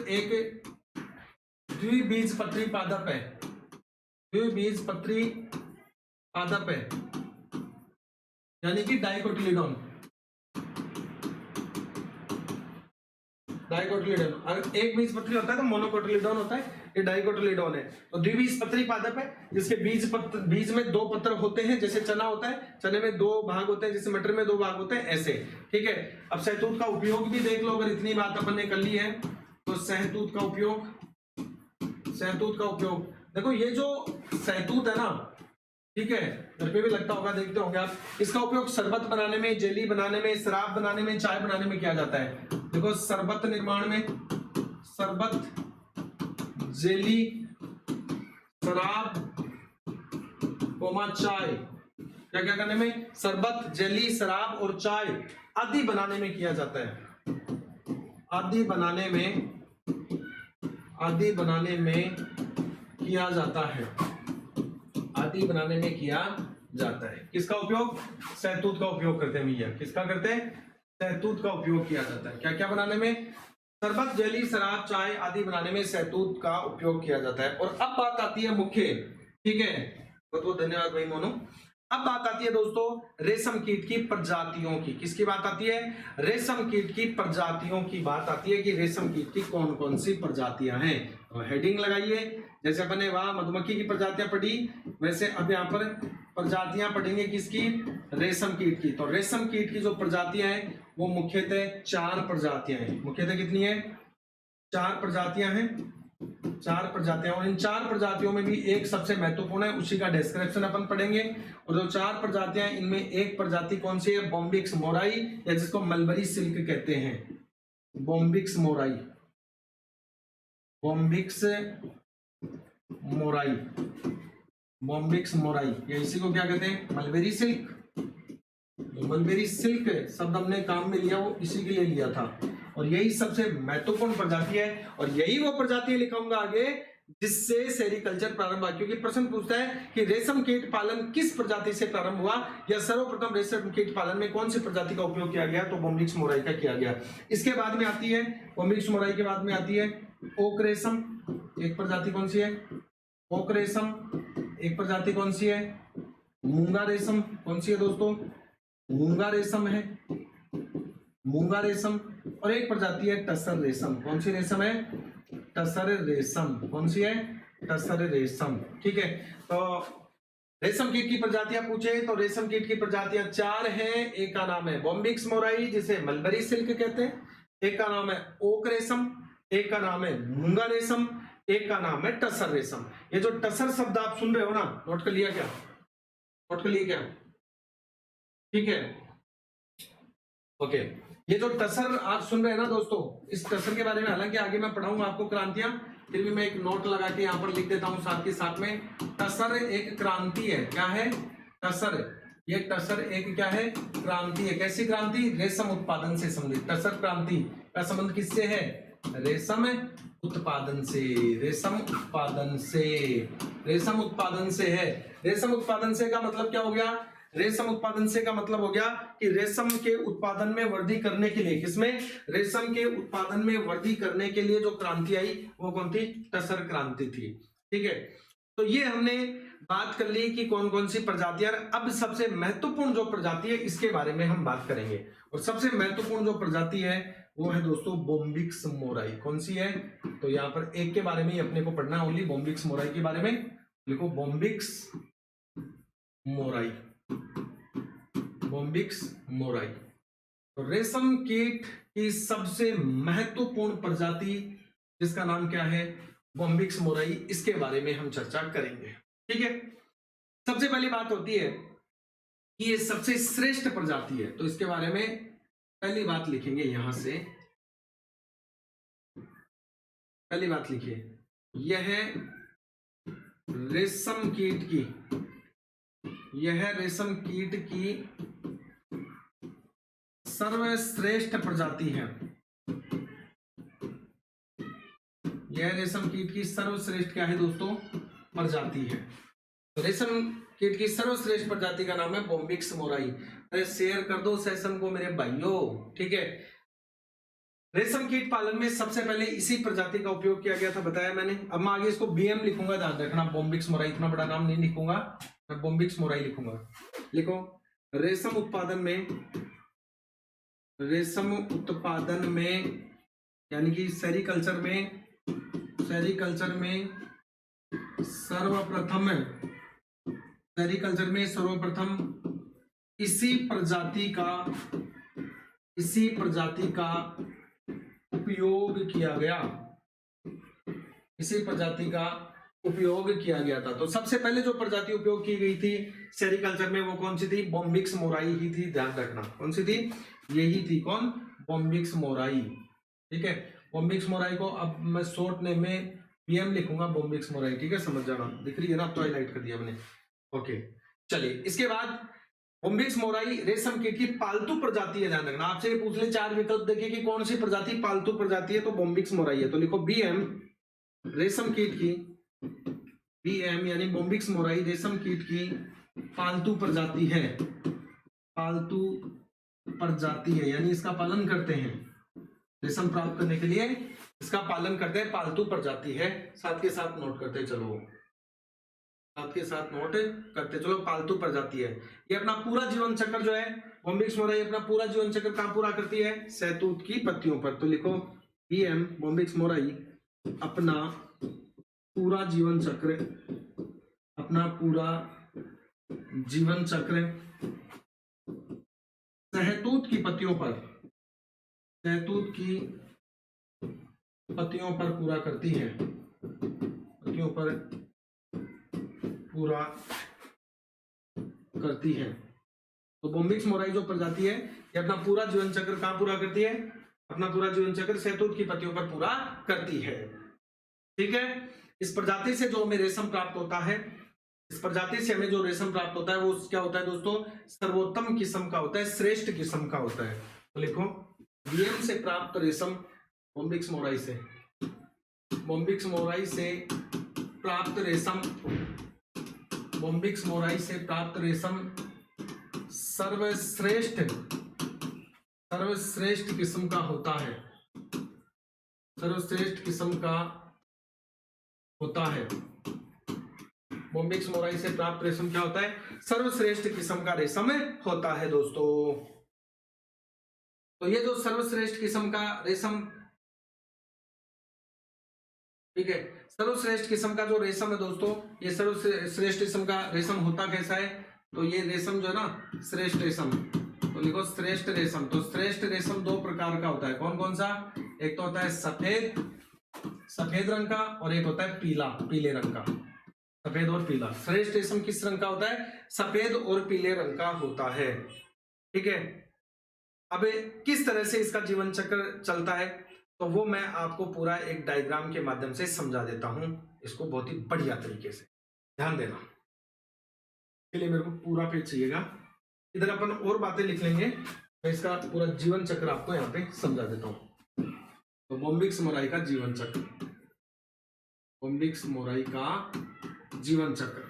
एक द्विबीजपत्री पादप है, यानी कि डाइकोटिलीडोन। अगर एक बीजपत्री होता है तो मोनोकोटिलीडोन होता है, ये डाइकोटिलीडोन है। तो द्विबीजपत्री पादप है जिसके बीज में दो पत्र होते हैं, जैसे चना होता है, चने में दो भाग होते हैं, जैसे मटर में दो भाग होते हैं, ऐसे। ठीक है, अब सहतूत का उपयोग भी देख लो, अगर इतनी बात अपन ने कर ली है तो सहतूत का उपयोग देखो, ये जो सहतूत है ना, ठीक है, घर पे भी लगता होगा, देखते होंगे आप, इसका उपयोग शरबत बनाने में, जेली बनाने में, शराब बनाने में, चाय बनाने में किया जाता है। देखो शरबत निर्माण में, शरबत, जेली, शराब, चाय, क्या क्या करने में, शरबत, जेली, शराब और चाय आदि बनाने में किया जाता है। आदि बनाने में किया जाता है। किसका उपयोग, सहतूत का उपयोग करते हैं भैया। किसका करते हैं, सहतूत का उपयोग किया जाता है। क्या क्या बनाने में, शरबत, जेली, शराब, चाय आदि बनाने में शहतूत का उपयोग किया जाता है। और अब बात आती है मुख्य, ठीक है, बहुत बहुत धन्यवाद भाई मोनू। अब बात आती है दोस्तों रेशम कीट की प्रजातियों की। किसकी बात आती है? रेशम कीट की प्रजातियों की बात आती है कि रेशम कीट की कौन कौन सी प्रजातियां हैं। तो हेडिंग लगाइए, जैसे अपने वहां मधुमक्खी की प्रजातियां पढ़ी, वैसे अब यहाँ पर प्रजातियां पढ़ेंगे किसकी? रेशम कीट की। तो रेशम कीट की जो प्रजातियां हैं वो मुख्यतः 4 प्रजातियां हैं। मुख्यतः कितनी है? 4 प्रजातियां हैं, 4 प्रजातियां। और इन 4 प्रजातियों में भी एक सबसे महत्वपूर्ण है, उसी का डिस्क्रिप्शन अपन पढ़ेंगे। और जो 4 प्रजातियां हैं इनमें एक प्रजाति कौन सी है? बॉम्बिक्स मोराई, या जिसको मलबरी सिल्क कहते हैं। Bombyx mori, Bombyx mori, Bombyx mori, या इसी को क्या कहते हैं? Mulberry silk. मलबेरी सिल्क शब्द हमने काम में लिया वो इसी के लिए लिया था। और यही सबसे महत्वपूर्ण प्रजाति है, और यही वो प्रजाति लिखाऊंगा आगे जिससे सेरिकल्चर प्रारंभ हुआ। क्योंकि प्रश्न पूछता है कि रेशम कीट पालन किस प्रजाति से प्रारंभ हुआ, या सर्वप्रथम रेशम कीट पालन में कौन सी प्रजाति का उपयोग किया गया? तो बॉम्बिक्स मोराई का किया गया। इसके बाद में आती है, बॉम्बिक्स मोराई के बाद में आती है ओक रेशम। एक प्रजाति कौन सी है? ओक रेशम। एक प्रजाति कौन सी है? मूंगा रेशम। कौन सी है दोस्तों? मूंगा रेशम है, मूंगा रेशम। और एक प्रजाति है टसर रेशम। कौन सी रेशम है? टसर रेशम। कौन सी है? टसर रेशम। ठीक है, तो रेशम कीट की प्रजातियां पूछे तो रेशम कीट की प्रजातियां 4 हैं। एक का नाम है बॉम्बिक्स मोराई जिसे मलबरी सिल्क कहते हैं, एक का नाम है ओक रेशम, एक का नाम है मूंगा रेशम, एक का नाम है टसर रेशम। ये जो टसर शब्द आप सुन रहे हो ना, नोट कर लिया क्या? नोट कर लिया क्या? ठीक है, ओके। ये जो टसर आप सुन रहे हैं ना दोस्तों, इस टसर के बारे में हालांकि आगे मैं पढ़ाऊंगा आपको क्रांतियां, फिर भी मैं एक नोट लगा के यहाँ पर लिख देता हूं साथ के साथ में। टसर एक क्रांति है। क्या है? टसर। ये टसर एक क्या है? क्रांति है। कैसी क्रांति? रेशम उत्पादन से संबंधित। टसर क्रांति का संबंध किससे है? रेशम उत्पादन से। रेशम उत्पादन से, रेशम उत्पादन से है। रेशम उत्पादन से का मतलब क्या हो गया? रेशम उत्पादन से का मतलब हो गया कि रेशम के उत्पादन में वृद्धि करने के लिए, किसमें? रेशम के उत्पादन में वृद्धि करने के लिए जो क्रांति आई वो कौन थी? टसर क्रांति थी। ठीक है, तो ये हमने बात कर ली कि कौन कौन सी प्रजातियां। अब सबसे महत्वपूर्ण जो प्रजाति है इसके बारे में हम बात करेंगे। और सबसे महत्वपूर्ण जो प्रजाति है वो है दोस्तों बॉम्बिक्स मोराई। कौन सी है? तो यहाँ पर एक के बारे में ही अपने को पढ़ना, ओनली बॉम्बिक्स मोराई के बारे में लिखो। Bombyx mori, Bombyx mori. तो रेशम कीट की सबसे महत्वपूर्ण प्रजाति जिसका नाम क्या है? Bombyx mori. इसके बारे में हम चर्चा करेंगे। ठीक है, सबसे पहली बात होती है कि ये सबसे श्रेष्ठ प्रजाति है, तो इसके बारे में पहली बात लिखेंगे यहां से। पहली बात लिखिए, यह रेशम कीट की, यह रेशम कीट की सर्वश्रेष्ठ प्रजाति है। यह रेशम कीट की सर्वश्रेष्ठ क्या है दोस्तों? प्रजाति है। तो रेशम कीट की सर्वश्रेष्ठ प्रजाति का नाम है बॉम्बिक्स मोराई। अरे शेयर कर दो सेशन को मेरे भाइयों। ठीक है, रेशम कीट पालन में सबसे पहले इसी प्रजाति का उपयोग किया गया था, बताया मैंने। अब मैं आगे इसको बीएम लिखूंगा, ध्यान रखना। बॉम्बिक्स मोराई, इतना बड़ा नाम नहीं लिखूंगा मैं, बॉम्बिक्स मोराई लिखूंगा। लिखो, रेशम उत्पादन में, रेशम उत्पादन में यानी कि सेरिकल्चर में, सेरिकल्चर में सर्वप्रथम, सेरिकल्चर में सर्वप्रथम इसी प्रजाति का, इसी प्रजाति का उपयोग किया गया, इसी प्रजाति का उपयोग किया गया था। तो सबसे पहले जो प्रजाति उपयोग की गई थी सेरिकल्चर में वो कौन सी थी? बॉम्बिक्स मोराई ही थी, ध्यान रखना। कौन सी थी? यही थी। कौन? Bombyx mori. ठीक है, बॉम्बिक्स मोराई को अब मैं शॉर्ट नेम में बीएम लिखूंगा, बॉम्बिक्स मोराई। ठीक है, समझ जाना। दिख रही है ना? अब तो हाईलाइट कर दिया मैंने। ओके, चलिए इसके बाद बॉम्बिक्स मोराई रेशम कीट की पालतू प्रजाति है, ध्यान रखना। आपसे ये पूछ ले 4 विकल्प देखिए कि कौन सी प्रजाति पालतू प्रजाति है, तो बॉम्बिक्स मोराई है। तो लिखो बीएम, रेशम कीट की, बीएम यानी बॉम्बिक्स मोराई रेशम कीट की पालतू प्रजाति है। पालतू प्रजाति है यानी इसका पालन करते हैं, रेशम प्राप्त करने के लिए इसका पालन करते हैं पालतू प्रजाति है। साथ के साथ नोट करते चलो, साथ के साथ नोट करते चलो, पालतू प्रजाति है। ये अपना पूरा जीवन चक्र जो है बॉम्बिक्स मोराई अपना पूरा जीवन चक्र कहां पूरा करती है? सहतूत की पत्तियों पर। तो लिखो बीएम बॉम्बिक्स मोराई अपना पूरा जीवन चक्र, अपना पूरा जीवन चक्र सहतूत की पत्तियों पर, सहतूत की पत्तियों पर पूरा करती है, पत्तियों पर पूरा करती है। तो बॉम्बिक्स मोराई जो प्रजाति है ये अपना पूरा जीवन चक्र कहां पूरा करती है? अपना पूरा जीवन चक्र सहतूत की पत्तियों पर पूरा करती है। ठीक है, इस प्रजाति से जो हमें रेशम प्राप्त होता है, इस प्रजाति से हमें जो रेशम प्राप्त होता है वो क्या होता है दोस्तों? सर्वोत्तम किस्म का होता है, श्रेष्ठ किस्म का होता है। तो लिखो बीएम से प्राप्त रेशम बॉम्बिक्स मोराई से, बॉम्बिक्स मोराई से प्राप्त रेशम, बॉम्बिक्स मोराई से प्राप्त रेशम सर्वश्रेष्ठ, सर्वश्रेष्ठ किस्म का होता है, सर्वश्रेष्ठ किस्म का होता है। बॉम्बिक्स मोराई से प्राप्त रेशम क्या होता है? सर्वश्रेष्ठ किस्म का रेशम होता है दोस्तों। तो ये जो सर्वश्रेष्ठ किस्म का रेशम, ठीक है, सर्वश्रेष्ठ किस्म का जो रेशम है दोस्तों, ये सर्वश्रेष्ठ किस्म का रेशम होता कैसा है? तो ये रेशम जो है ना श्रेष्ठ रेशम, तो लिखो श्रेष्ठ रेशम। तो श्रेष्ठ रेशम दो प्रकार का होता है, कौन कौन सा? एक तो होता है सफेद, सफेद रंग का, और एक होता है पीला, पीले रंग का। सफेद और पीला। श्रेष्ठ रेशम किस रंग का होता है? सफेद और पीले रंग का होता है। ठीक है, अब किस तरह से इसका जीवन चक्र चलता है तो वो मैं आपको पूरा एक डायग्राम के माध्यम से समझा देता हूं, इसको बहुत ही बढ़िया तरीके से ध्यान देना। के लिए मेरे को पूरा पेज चाहिएगा, इधर अपन और बातें लिख लेंगे, मैं इसका पूरा जीवन चक्र आपको यहाँ पे समझा देता हूं। तो बॉम्बिक्स मोराई का जीवन चक्र, बॉम्बिक्स मोराई का जीवन चक्र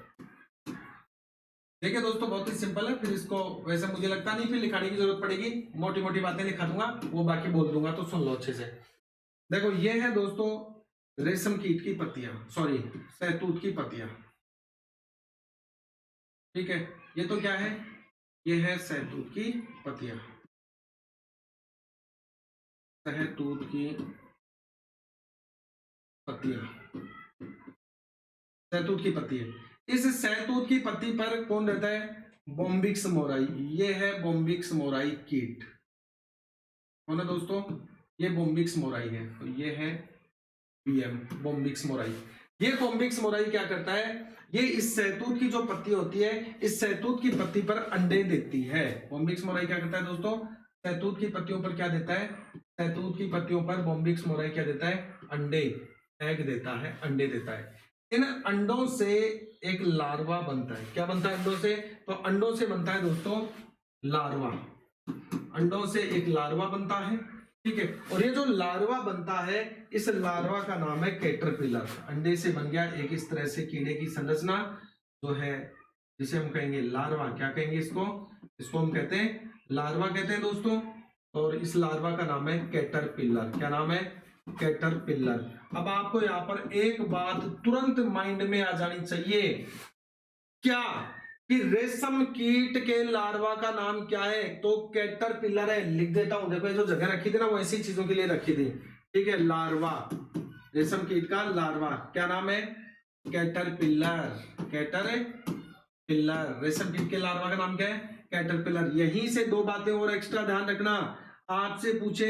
देखिए दोस्तों बहुत ही सिंपल है। फिर इसको वैसे मुझे लगता नहीं फिर लिखाने की जरूरत पड़ेगी, मोटी मोटी बातें लिखा दूंगा, वो बाकी बोल दूंगा, तो सुन लो अच्छे से। देखो ये है दोस्तों रेशम कीट की पत्तियां, सॉरी सहतूत की पत्तियां। ठीक है, ये तो क्या है? ये है सहतूत की पत्तियां, सहतूत की पत्तियां, सहतूत की पत्ती है। इस सहतूत की पत्ती पर कौन रहता है? Bombyx mori. ये है बॉम्बिक्स मोराई कीट, कौन है दोस्तों? ये बॉम्बिक्स मोराई है, तो ये है बीएम बॉम्बिक्स मोराई। ये बॉम्बिक्स मोराई क्या करता है? ये इस सहतूत की जो पत्ती होती है, इस सहतूत की पत्ती पर अंडे देती है। बॉम्बिक्स मोराई क्या करता है दोस्तों? सहतूत की पत्तियों पर क्या देता है? सहतूत की पत्तियों पर बॉम्बिक्स मोराई क्या देता है? अंडे, एग देता है, अंडे देता है। इन अंडों से एक लार्वा बनता है। क्या बनता है अंडों से? तो अंडों से बनता है दोस्तों लार्वा, अंडों से एक लार्वा बनता है। ठीक है, और ये जो लार्वा बनता है, इस लार्वा का नाम है कैटरपिलर। अंडे से बन गया एक इस तरह से कीड़े की संरचना जो है, जिसे हम कहेंगे लार्वा। क्या कहेंगे इसको? इसको हम कहते हैं लार्वा कहते हैं दोस्तों, और इस लार्वा का नाम है कैटरपिलर। क्या नाम है? कैटरपिलर। अब आपको यहाँ पर एक बात तुरंत माइंड में आ जानी चाहिए, क्या कि रेशम कीट के लार्वा का नाम क्या है? तो कैटरपिलर है। लिख देता हूं, देखो ये जो जगह रखी थी ना वो ऐसी चीजों के लिए रखी थी। ठीक है, लार्वा, रेशम कीट का लार्वा क्या नाम है? Caterpillar, caterpillar. रेशम कीट के लार्वा का नाम क्या है? कैटरपिलर। यहीं से दो बातें और एक्स्ट्रा ध्यान रखना, आपसे पूछे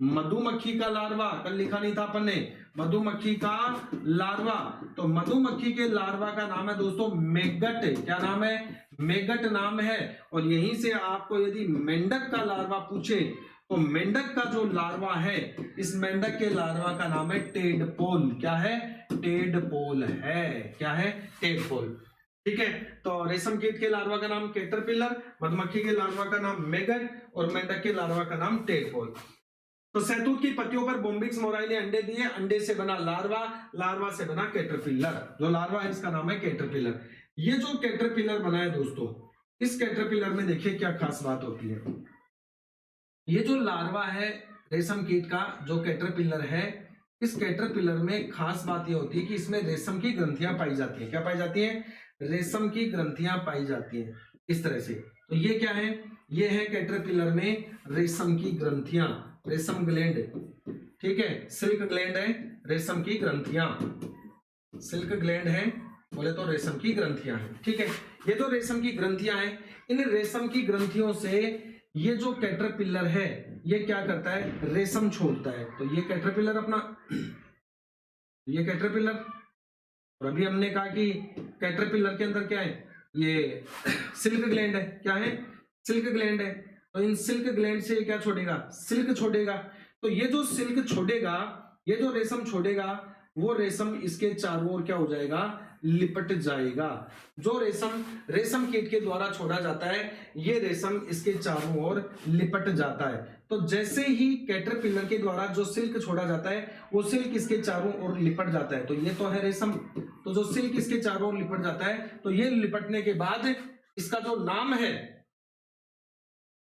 मधुमक्खी का लार्वा, कल लिखा नहीं था अपन ने, मधुमक्खी का लार्वा, तो मधुमक्खी के लार्वा का नाम है दोस्तों मेगट। क्या नाम है? मेगट नाम है। और यहीं से आपको यदि मेंढक का लार्वा पूछे तो मेंढक का जो लार्वा है, इस मेंढक के लार्वा का नाम है टेडपोल। क्या है? टेडपोल है। क्या है? टेडपोल। ठीक है, तो रेशम कीट के लार्वा का नाम कैटरपिलर, मधुमक्खी के लार्वा का नाम मेगट, और मेंढक के लार्वा का नाम टेडपोल। तो सहतूत की पत्तियों पर बॉम्बिक्स मोराई ने अंडे दिए, अंडे से बना लार्वा, लार्वा से बना कैटरपिलर। जो लार्वा है इसका नाम है कैटरपिलर। ये जो कैटरपिलर बना है दोस्तों, इस कैटरपिलर में देखिए क्या खास बात होती है। ये जो लार्वा है रेशम कीट का जो कैटरपिलर है, इस कैटरपिलर में खास बात यह होती है कि इसमें रेशम की ग्रंथियां पाई जाती हैं। क्या पाई जाती हैं? रेशम की ग्रंथियां पाई जाती हैं इस तरह से। तो ये क्या है? ये है कैटरपिलर में रेशम की ग्रंथियां, रेशम ग्लैंड, ठीक है, सिल्क ग्लैंड है, रेशम की ग्रंथियां, सिल्क ग्लैंड है, बोले तो रेशम की ग्रंथियां हैं, ठीक है। ये तो रेशम की ग्रंथियां हैं। इन रेशम की ग्रंथियों से ये जो कैटरपिलर है ये क्या करता है? रेशम छोड़ता है। तो ये कैटरपिलर अपना, ये कैटरपिलर, और अभी हमने कहा कि कैटरपिलर के अंदर क्या है? ये सिल्क ग्लैंड है। क्या है? सिल्क ग्लैंड है। तो इन सिल्क ग्लैंड से क्या छोड़ेगा? सिल्क छोड़ेगा। तो ये जो सिल्क छोड़ेगा, ये जो रेशम छोड़ेगा, वो रेशम इसके चारों ओर क्या हो जाएगा? लिपट जाएगा। जो रेशम रेशम कीट के द्वारा छोड़ा जाता है, ये रेशम इसके चारों ओर लिपट जाता है। तो जैसे ही कैटरपिलर के द्वारा जो सिल्क छोड़ा जाता है, वो सिल्क इसके चारों ओर लिपट जाता है। तो ये तो है रेशम। तो जो सिल्क इसके चारों ओर लिपट जाता है, तो ये लिपटने के बाद इसका जो नाम है,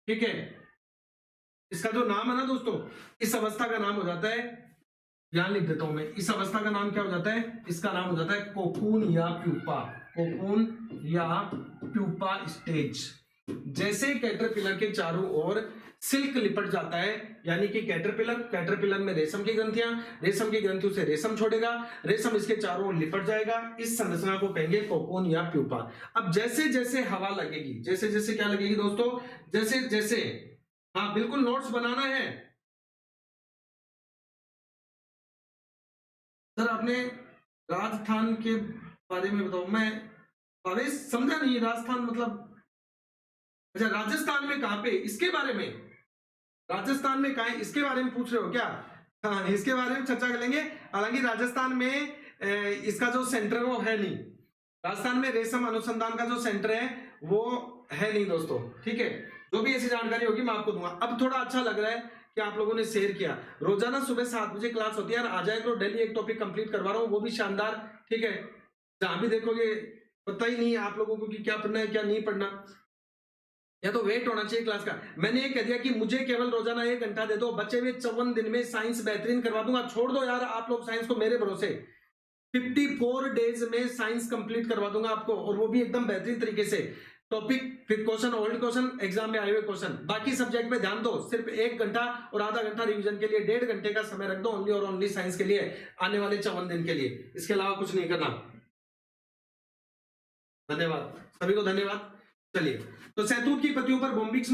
ठीक है, इसका जो नाम है ना दोस्तों, इस अवस्था का नाम हो जाता है, यहां लिख देता हूं मैं, इस अवस्था का नाम क्या हो जाता है? इसका नाम हो जाता है कोकून या प्यूपा। कोकून या प्यूपा स्टेज। जैसे कैटरपिलर के चारों ओर सिल्क लिपट जाता है, यानी कि कैटरपिलर में रेशम की ग्रंथियां, रेशम की ग्रंथियों से रेशम छोड़ेगा, रेशम इसके चारों ओर लिपट जाएगा, इस संरचना को कहेंगे कोकून या प्यूपा। अब जैसे जैसे हवा लगेगी, जैसे जैसे क्या लगेगी दोस्तों? जैसे जैसे, हाँ बिल्कुल नोट्स बनाना है सर। आपने राजस्थान के बारे में बताओ। मैं भावेश समझा नहीं, राजस्थान मतलब, अच्छा राजस्थान में कहां पे? इसके बारे में, राजस्थान में कहा है इसके बारे में पूछ रहे हो क्या? हाँ, इसके बारे में चर्चा करेंगे। हालांकि राजस्थान में इसका जो सेंटर है वो है नहीं। राजस्थान में रेशम अनुसंधान का जो सेंटर है वो है नहीं दोस्तों, ठीक है। जो भी ऐसी जानकारी होगी मैं आपको दूंगा। अब थोड़ा अच्छा लग रहा है कि आप लोगों ने शेयर किया। रोजाना सुबह 7 बजे क्लास होती है यार, आ जाए तो डेली एक टॉपिक कंप्लीट करवा रहा हूँ, वो भी शानदार, ठीक है। जहां भी देखोगे पता ही नहीं है आप लोगों को कि क्या पढ़ना है क्या नहीं पढ़ना, या तो वेट होना चाहिए क्लास का। मैंने ये कह दिया कि मुझे केवल रोजाना 1 घंटा दे दो, बच्चे भी 54 दिन में साइंस बेहतरीन करवा दूंगा। छोड़ दो यार आप लोग साइंस को, मेरे भरोसे 54 डेज में साइंस कंप्लीट करवा दूंगा आपको, और वो भी एकदम बेहतरीन तरीके से। टॉपिक, फिर क्वेश्चन, ओल्ड क्वेश्चन, एग्जाम में आए हुए क्वेश्चन, बाकी सब्जेक्ट पे ध्यान दो। सिर्फ 1 घंटा और आधा घंटा रिवीजन के लिए, 1.5 घंटे का समय रख दो ओनली और ओनली साइंस के लिए, आने वाले 54 दिन के लिए। इसके अलावा कुछ नहीं करना। धन्यवाद सभी को, धन्यवाद। चलिए, तो सहतूत की पत्तियों पर बोम्बिक्स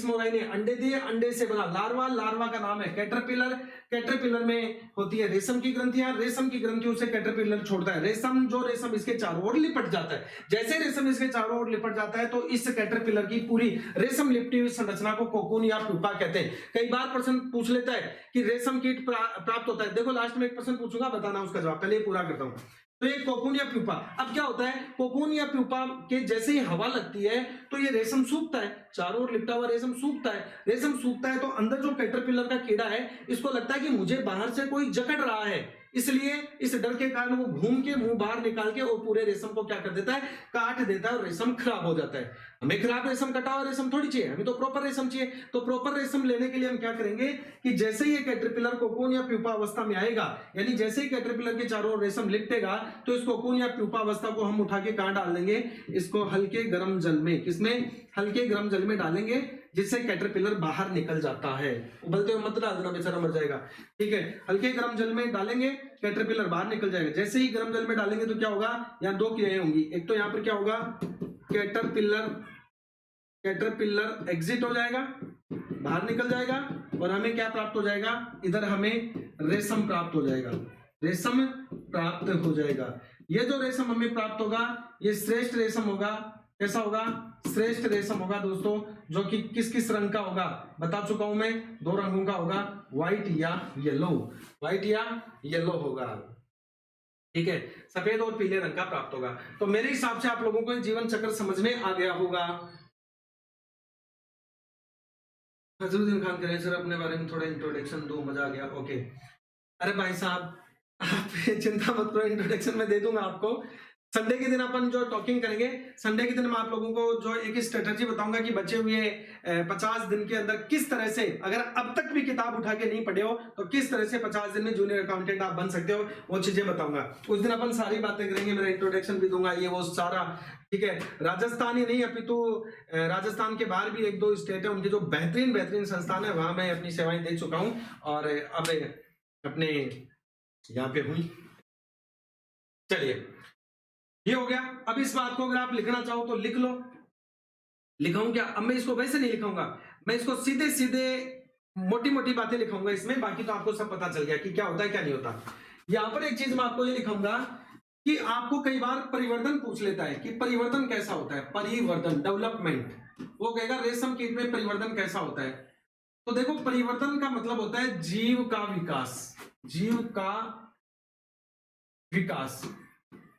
मोराई ने अंडे दिए, अंडे से बना लार्वा, लार्वा का नाम है कैटरपिलर। कैटरपिलर में होती है रेशम की ग्रंथियां, रेशम की ग्रंथियों से कैटरपिलर छोड़ता है रेशम, जो रेशम इसके चारों ओर लिपट जाता है। जैसे रेशम इसके चारों ओर लिपट जाता है, तो इस कैटरपिलर की पूरी रेशम लिपटी हुई संरचना को कोकून या प्यूपा कहते हैं। कई बार प्रश्न पूछ लेता है कि रेशम कीट प्राप्त होता है। देखो लास्ट में एक प्रश्न पूछूंगा, बताना उसका जवाब, पहले पूरा करता हूं। तो ये कोकून या प्यूपा। अब क्या होता है, कोकून या प्यूपा के जैसे ही हवा लगती है तो ये रेशम सूखता है, चारों ओर लिपटा हुआ रेशम सूखता है। रेशम सूखता है तो अंदर जो कैटरपिलर का कीड़ा है, इसको लगता है कि मुझे बाहर से कोई जकड़ रहा है, इसलिए इस डर के कारण वो घूम के मुंह बाहर निकाल के और पूरे रेशम को क्या कर देता है? काट देता है, और रेशम खराब हो जाता है। हमें खराब रेशम, कटा हुआ रेशम थोड़ी चाहिए, हमें तो प्रॉपर रेशम चाहिए। तो प्रॉपर रेशम लेने के लिए हम क्या करेंगे कि जैसे ही ये कैटरपिलर कोकून या प्यूपा अवस्था में आएगा, यानी जैसे ही कैटरपिलर के चारों ओर रेशम लिपटेगा, तो इस कोकून या प्यूपा अवस्था को हम उठा के कहां डाल देंगे? इसको हल्के गर्म जल में। किसमें? हल्के गर्म जल में डालेंगे, जिससे कैटरपिलर बाहर निकल जाता है। उबलते हुए मत डाल देना, बेचारा मर जाएगा, ठीक है। हल्के गर्म जल में डालेंगे, कैटरपिलर बाहर निकल जाएगा। जैसे ही गर्म जल में डालेंगे तो क्या होगा? यहाँ 2 क्रियाएं होंगी। एक तो यहाँ पर क्या होगा, कैटरपिलर एग्जिट हो जाएगा, बाहर निकल जाएगा, और हमें क्या प्राप्त हो जाएगा? इधर हमें रेशम प्राप्त हो जाएगा, रेशम प्राप्त हो जाएगा। ये जो रेशम हमें प्राप्त होगा, ये श्रेष्ठ रेशम होगा। कैसा होगा? श्रेष्ठ रेशम होगा दोस्तों, जो कि किस किस रंग का होगा बता चुका हूं मैं, 2 रंगों का होगा, व्हाइट या येलो, व्हाइट या येलो होगा, ठीक है। सफेद और पीले रंग का प्राप्त होगा। तो मेरे हिसाब से आप लोगों को जीवन चक्र समझ में आ गया होगा। नजरुद्दीन खान कह रहे हैं सर अपने बारे में थोड़ा इंट्रोडक्शन दो, मजा आ गया। ओके, अरे भाई साहब आप चिंता मत करो, इंट्रोडक्शन में दे दूंगा आपको। संडे के दिन अपन जो टॉकिंग करेंगे, संडे के दिन मैं आप लोगों को जो एक स्ट्रेटजी बताऊंगा कि बचे हुए 50 दिन के अंदर किस तरह से, अगर अब तक भी किताब उठा के नहीं पढ़े हो तो किस तरह से 50 दिन में जूनियर अकाउंटेंट आप बन सकते हो, वो चीजें बताऊंगा। उस दिन अपन सारी बातें करेंगे, मेरा इंट्रोडक्शन भी दूंगा, ये वो सारा, ठीक है। राजस्थान ही नहीं, अभी तो राजस्थान के बाहर भी एक दो स्टेट है, उनके जो बेहतरीन बेहतरीन संस्थान है, वहां मैं अपनी सेवाएं दे चुका हूं और अब अपने यहाँ पे हुई। चलिए, ये हो गया। अब इस बात को अगर आप लिखना चाहो तो लिख लो। लिखाऊं क्या? अब मैं इसको वैसे नहीं लिखाऊंगा, मैं इसको सीधे सीधे मोटी मोटी बातें लिखाऊंगा इसमें, बाकी तो आपको सब पता चल गया कि क्या होता है क्या नहीं होता। यहां पर एक चीज मैं आपको ये लिखाऊंगा कि आपको कई बार परिवर्तन पूछ लेता है कि परिवर्तन कैसा होता है, परिवर्तन, डेवलपमेंट। वो कहेगा रेशम कीट में परिवर्तन कैसा होता है। तो देखो, परिवर्तन का मतलब होता है जीव का विकास, जीव का विकास,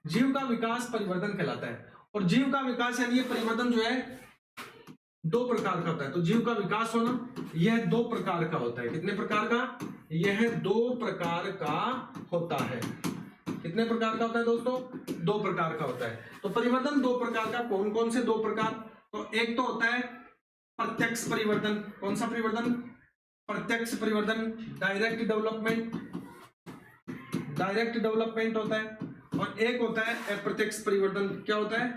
जीव का विकास परिवर्तन कहलाता है। और जीव का विकास यानी ये परिवर्तन जो है दो प्रकार का होता है। तो जीव का विकास होना यह दो प्रकार का होता है। कितने प्रकार का? यह दो प्रकार का होता है। कितने प्रकार का होता है दोस्तों? दो प्रकार का होता है। तो परिवर्तन दो प्रकार का, कौन कौन से दो प्रकार? तो एक तो होता है प्रत्यक्ष परिवर्तन। कौन सा परिवर्तन? प्रत्यक्ष परिवर्तन, डायरेक्ट डेवलपमेंट, डायरेक्ट डेवलपमेंट होता है। और एक होता है अप्रत्यक्ष परिवर्तन। क्या होता है?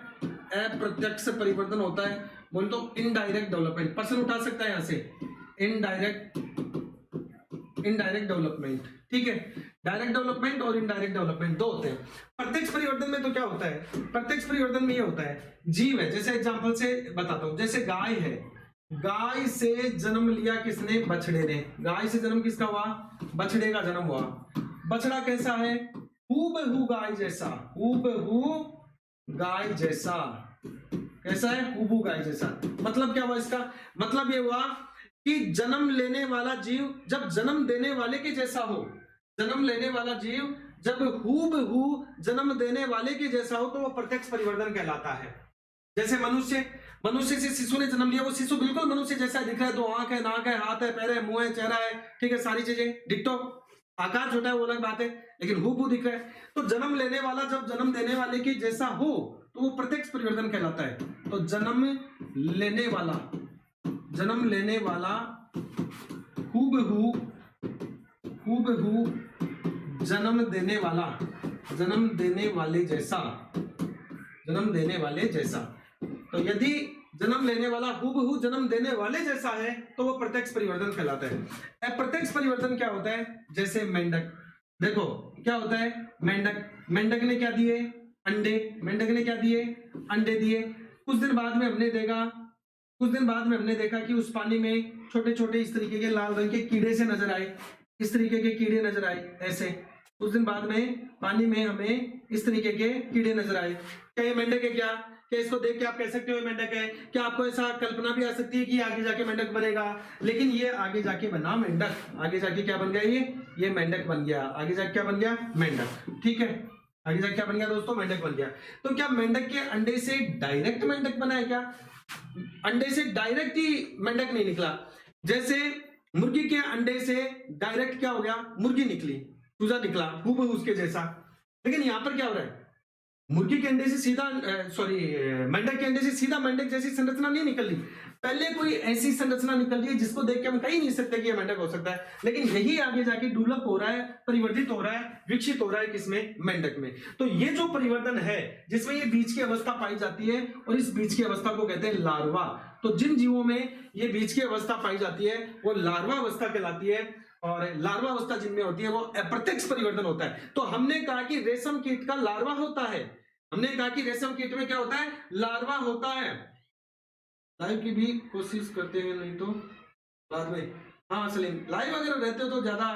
अप्रत्यक्ष परिवर्तन होता है। बोल तो इनडायरेक्ट डेवलपमेंट, प्रश्न उठा सकता है यहां से, इनडायरेक्ट डेवलपमेंट, ठीक है। डायरेक्ट डेवलपमेंट और इनडायरेक्ट डेवलपमेंट दो होते हैं। प्रत्यक्ष परिवर्तन में तो क्या होता है? प्रत्यक्ष परिवर्तन में ये होता है, जीव है, जैसे एग्जांपल से बताता हूं, जैसे गाय है, गाय से जन्म लिया किसने? बछड़े ने। गाय से जन्म किसका हुआ? बछड़े का जन्म हुआ। बछड़ा कैसा है? हूबहू गाय जैसा, हूबहू गाय जैसा। कैसा है? हूबहू गाय जैसा। मतलब क्या हुआ इसका? मतलब ये हुआ कि जन्म लेने वाला जीव जब जन्म देने वाले के जैसा हो, जन्म लेने वाला जीव जब हूबहू जन्म देने वाले के जैसा हो तो वो प्रत्यक्ष परिवर्तन कहलाता है। जैसे मनुष्य, मनुष्य से शिशु ने जन्म लिया, वो शिशु बिल्कुल मनुष्य जैसा दिख रहा है, दो आंख है, नाक है, हाथ है, पैर है, मुंह है, चेहरा है, ठीक है, सारी चीजें डिट्टो। आकार छोटा है वो अलग बात है, लेकिन हूबहू दिख रहा है। तो जन्म लेने वाला जब जन्म देने वाले के जैसा हो तो वो प्रत्यक्ष परिवर्तन कहलाता है। तो जन्म लेने वाला, जन्म लेने वाला हूबहू, हूबहू जन्म देने वाला, जन्म देने वाले जैसा, जन्म देने वाले जैसा। तो यदि जन्म लेने वाला हूबहू जन्म देने वाले जैसा है तो वो प्रत्यक्ष परिवर्तन कहलाता है। अप्रत्यक्ष परिवर्तन क्या होता है? जैसे मेंढक, देखो क्या होता है? मेंढक, मेंढक ने क्या दिए? अंडे। मेंढक ने क्या दिए? अंडे दिए। कुछ दिन बाद में हमने देखा, कुछ दिन बाद में हमने देखा कि उस पानी में छोटे छोटे इस तरीके के लाल रंग के कीड़े से नजर आए, इस तरीके के कीड़े नजर आए ऐसे। कुछ दिन बाद में पानी में हमें इस तरीके के कीड़े नजर आए। क्या ये मेंढक है? क्या क्या इसको देख के आप कह सकते हो मेंढक है? क्या आपको ऐसा कल्पना भी आ सकती है कि आगे जाके मेंढक बनेगा? लेकिन ये आगे जाके बना मेंढक। आगे जाके क्या बन गया? ये मेंढक बन गया। आगे जाके क्या बन गया? मेंढक, ठीक है। आगे जाके क्या बन गया दोस्तों? मेंढक बन गया। तो क्या मेंढक के अंडे से डायरेक्ट मेंढक बना है क्या? अंडे से डायरेक्ट ही मेंढक नहीं निकला। जैसे मुर्गी के अंडे से डायरेक्ट क्या हो गया? मुर्गी निकली, चूजा निकला हूबहू उसके जैसा। लेकिन यहां पर क्या हो रहा है? मुर्गी के अंडे से सीधा, मेंढक के अंडे से सीधा मेंढक जैसी संरचना नहीं निकल रही, पहले कोई ऐसी संरचना निकल रही है जिसको देख के हम कह ही नहीं सकते कि ये मेंढक हो सकता है। लेकिन यही आगे जाके डेवलप हो रहा है, परिवर्तित हो रहा है, विकसित हो रहा है किसमें? मेंढक में। तो ये जो परिवर्तन है जिसमें ये बीज की अवस्था पाई जाती है और इस बीज की अवस्था को कहते हैं लार्वा। तो जिन जीवों में ये बीज की अवस्था पाई जाती है वो लार्वा अवस्था कहलाती है, और लार्वा अवस्था जिनमें होती है वो अप्रत्यक्ष परिवर्तन होता है। तो हमने कहा कि रेशम कीट का लार्वा होता है, हमने कहा कि रेशम कीट में क्या होता है? लार्वा होता है। लाइव की भी कोशिश करते हैं, नहीं तो बाद में। हाँ सलीम, लाइव अगर रहते हो तो ज्यादा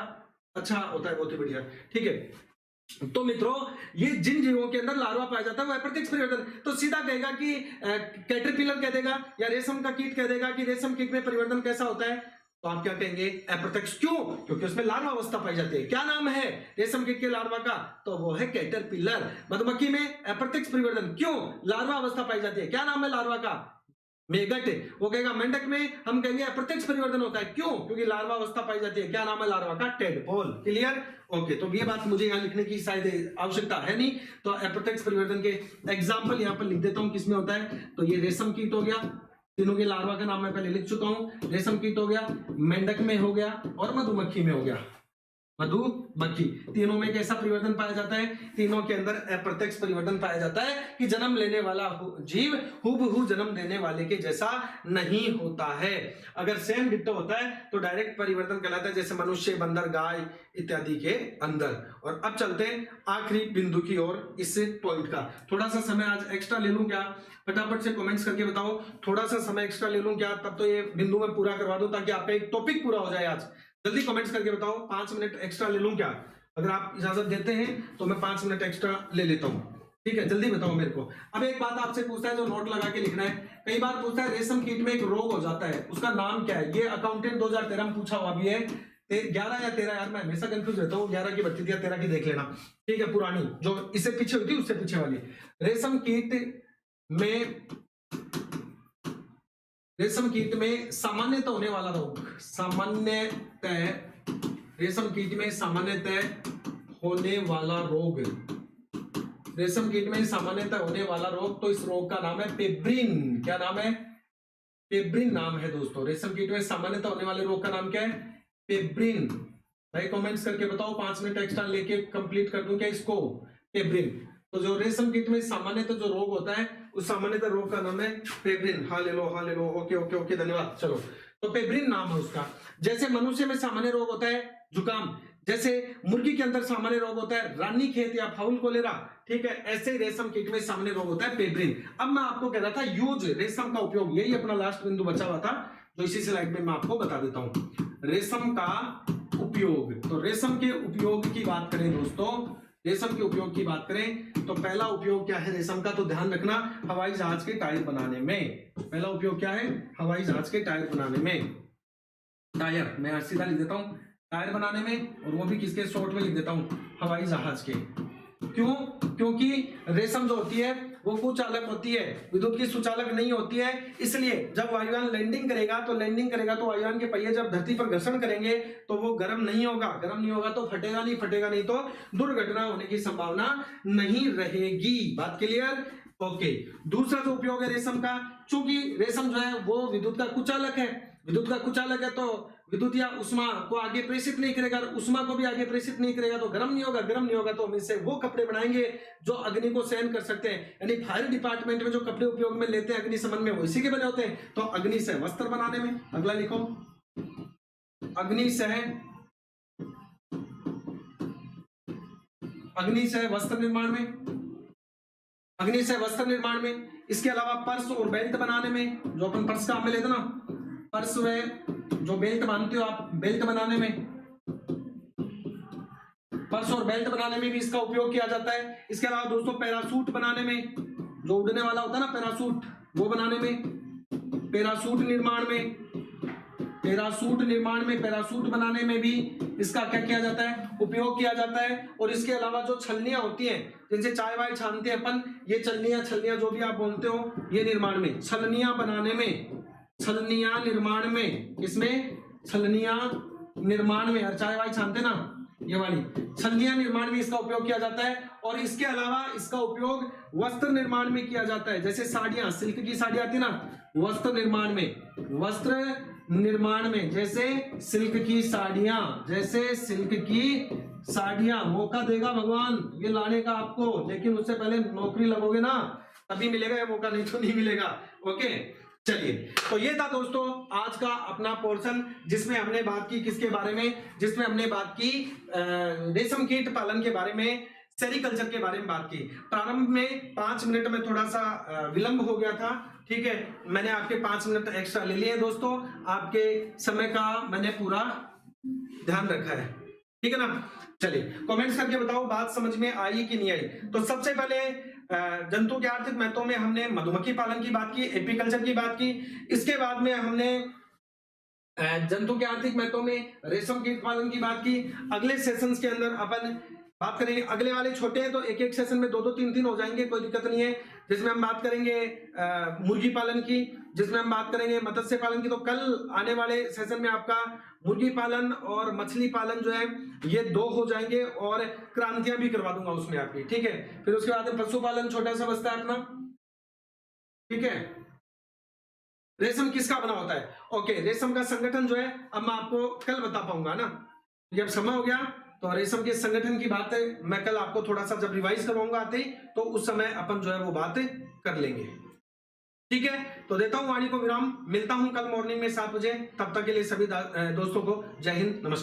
अच्छा होता है, बहुत ही बढ़िया, ठीक है। तो मित्रों, ये जिन जीवों के अंदर लार्वा पाया जाता है वो अप्रत्यक्ष परिवर्तन। तो सीधा कहेगा कि कैटरपिलर कह देगा या रेशम का कीट कह देगा कि रेशम कीट में परिवर्तन कैसा होता है, तो आप क्या कहेंगे? अप्रत्यक्ष। क्यों? क्योंकि उसमें लार्वा अवस्था पाई जाती है। क्या नाम है रेशम कीट के लार्वा का? तो वो है कैटरपिलर। मधुमक्खी में अप्रत्यक्ष परिवर्तन। क्यों? लार्वा अवस्था पाई जाती है। क्या नाम है लार्वा का? मेगट, वो कहेगा मेंढक में हम कहेंगे अप्रत्यक्ष परिवर्तन होता है। क्यों? क्योंकि लार्वा अवस्था पाई जाती है। क्या नाम है लार्वा का? टेडपोल। क्लियर? ओके, तो ये बात मुझे यहाँ लिखने की शायद आवश्यकता है नहीं, तो अप्रत्यक्ष परिवर्तन के एग्जाम्पल यहाँ पर लिख देता हूँ किसमें होता है। तो ये रेशम कीट हो गया, तीनों के लार्वा का नाम मैं पहले लिख चुका हूं। रेशम कीट हो गया, मेंढक में हो गया और मधुमक्खी में हो गया। मधुमक्खी, तीनों में कैसा परिवर्तन पाया जाता है? तीनों के अंदर अप्रत्यक्ष परिवर्तन पाया जाता है कि जन्म लेने वाला जीव हूबहू जन्म देने वाले के जैसा नहीं होता है। अगर सेम डिट्टो होता है तो डायरेक्ट परिवर्तन कहलाता है, जैसे मनुष्य, बंदर, गाय इत्यादि के अंदर। और अब चलते हैं आखिरी बिंदु की ओर इस पॉइंट का। थोड़ा सा समय आज एक्स्ट्रा ले लूं क्या? फटाफट से कमेंट्स करके बताओ, थोड़ा सा समय एक्स्ट्रा ले लूं क्या? तब तो ये बिंदु में पूरा करवा दो ताकि आपका एक टॉपिक पूरा हो जाए आज। जल्दी कमेंट्स करके बताओ, 5 मिनट एक्स्ट्रा ले लूं क्या? अगर आप इजाजत देते हैं तो मैं 5 मिनट एक्स्ट्रा ले लेता हूं। ठीक है, जल्दी बताओ मेरे को। अब एक बात आपसे पूछता है जो नोट लगा के लिखना है। कई बार पूछता है रेशम कीट में एक रोग हो जाता है, उसका नाम क्या है? ये अकाउंटेंट 2013 में पूछा हुआ भी है। 11 या 13, यार मैं हमेशा कंफ्यूज रहता हूँ। 11 की बत्ती थी या 13 की देख लेना। ठीक है, पुरानी जो इससे पीछे हुई थी उससे पीछे वाली। रेशम कीट में सामान्यतः होने वाला रोग, रेशम कीट में सामान्यतः होने वाला रोग, रेशम कीट में सामान्यतः होने वाला रोग, तो इस रोग का नाम है पेब्रिन। क्या नाम है? पेब्रिन नाम है दोस्तों। रेशम कीट में सामान्यतः होने वाले रोग का नाम क्या है? पेब्रिन। भाई कमेंट्स करके बताओ, 5 मिनट एक्स्ट्रा लेके कंप्लीट कर दूं क्या इसको? पेब्रिन। तो जो रेशम कीट में सामान्यतः जो रोग होता है उस सामान्यतः रोग का नाम है पेब्रिन। हाँ ले लो। ओके ओके ओके, धन्यवाद। चलो, तो पेब्रिन नाम है उसका। जैसे मनुष्य में सामान्य रोग होता है जुकाम, जैसे मुर्गी के अंदर सामान्य रोग होता है रानीखेत या फाउल कोलेरा, ठीक है, ऐसे ही रेशम कीट में सामान्य रोग होता है पेब्रिन। अब मैं आपको कह रहा था यूज रेशम का उपयोग, यही अपना लास्ट बिंदु बचा हुआ था, तो इसी स्लाइड में मैं आपको बता देता हूं रेशम का उपयोग। तो रेशम के उपयोग की बात करें दोस्तों, रेशम के उपयोग की बात करें तो पहला उपयोग क्या है रेशम का? तो ध्यान रखना, हवाई जहाज के टायर बनाने में। पहला उपयोग क्या है? हवाई जहाज के टायर बनाने में। टायर मैं सीधा लिख देता हूं, टायर बनाने में, और वो भी किसके? शॉर्ट में लिख देता हूं, हवाई जहाज के। क्यों? क्योंकि रेशम जो होती है वो कुचालक होती है, विद्युत की सुचालक नहीं होती है। इसलिए जब वायुयान लैंडिंग करेगा तो वायुयान के पहिए जब धरती पर घर्षण करेंगे तो वो गर्म नहीं होगा तो फटेगा नहीं तो दुर्घटना होने की संभावना नहीं रहेगी। बात क्लियर? ओके। दूसरा जो उपयोग है रेशम का, चूंकि रेशम जो है वो विद्युत का कुचालक है, तो विद्युत या उष्मा को आगे प्रेषित नहीं करेगा, उष्मा को भी आगे प्रेषित नहीं करेगा तो गर्म नहीं होगा तो हम इससे वो कपड़े बनाएंगे जो अग्नि को सहन कर सकते हैं। यानी फायर डिपार्टमेंट में जो कपड़े उपयोग में लेते हैं अग्निशमन में, वो इसी के बने होते हैं। तो अग्नि से वस्त्र बनाने में, अगला लिखो, अग्नि से वस्त्र निर्माण में, इसके अलावा पर्स और बेल्ट बनाने में, जो अपन पर्स काम में लेते ना, पर्स में जो बेल्ट बांधते हो आप, बेल्ट बनाने में, पर्स और बेल्ट बनाने में भी इसका उपयोग किया जाता है। इसके अलावा दोस्तों पैराशूट बनाने में, जो उड़ने वाला होता है ना पैराशूट, वो बनाने में, पैराशूट बनाने में भी इसका क्या किया जाता है? उपयोग किया जाता है। और इसके अलावा जो छलनियां होती हैं, जिनसे चाय वाय छानते हैं अपन, ये छलनियां जो भी आप बोलते हो, ये निर्माण में, छलनियां बनाने में, छलनियां निर्माण में, और चाय वाय छानते ना, ये वाली छलनियां निर्माण में इसका उपयोग किया जाता है। और इसके अलावा इसका उपयोग वस्त्र निर्माण में किया जाता है। जैसे साड़ियां, सिल्क की साड़ियां आती ना, वस्त्र निर्माण में, जैसे सिल्क की साड़ियां, मौका देगा भगवान ये लाने का आपको, लेकिन उससे पहले नौकरी लगोगे ना, तभी मिलेगा ये मौका, नहीं तो नहीं मिलेगा। ओके, चलिए, तो ये था दोस्तों आज का अपना पोर्शन, जिसमें हमने बात की किसके बारे में? जिसमें हमने बात की रेशम कीट पालन के बारे में, सेरिकल्चर के बारे में बात की। प्रारंभ में 5 मिनट में थोड़ा सा विलंब हो गया था, ठीक है, मैंने आपके 5 मिनट एक्स्ट्रा ले लिए दोस्तों, आपके समय का मैंने पूरा ध्यान रखा है, ठीक है ना। चलिए कमेंट्स करके बताओ बात समझ में आई कि नहीं आई। तो सबसे पहले जंतु के आर्थिक महत्व में हमने मधुमक्खी पालन की बात की, एपीकल्चर की बात की। इसके बाद में हमने जंतु के आर्थिक महत्व में रेशम कीट पालन की बात की। अगले सेशंस के अंदर अपन बात करेंगे, अगले वाले छोटे हैं तो एक सेशन में 2-2 3-3 हो जाएंगे, कोई दिक्कत नहीं है। जिसमें हम बात करेंगे मुर्गी पालन की, जिसमें हम बात करेंगे मत्स्य पालन की। तो कल आने वाले सेशन में आपका मुर्गी पालन और मछली पालन जो है ये 2 हो जाएंगे, और क्रांतियां भी करवा दूंगा उसमें आपकी, ठीक है। फिर उसके बाद पशुपालन छोटा सा बचता है अपना, ठीक है। रेशम किसका बना होता है? ओके, रेशम का संगठन जो है अब मैं आपको कल बता पाऊंगा ना, जब समय हो गया तो रेशम के संगठन की बात है मैं कल आपको थोड़ा सा जब रिवाइज करवाऊंगा आते ही, तो उस समय अपन जो है वो बात कर लेंगे, ठीक है। तो देता हूं वाणी को विराम, मिलता हूं कल मॉर्निंग में 7 बजे। तब तक के लिए सभी दोस्तों को जय हिंद, नमस्कार।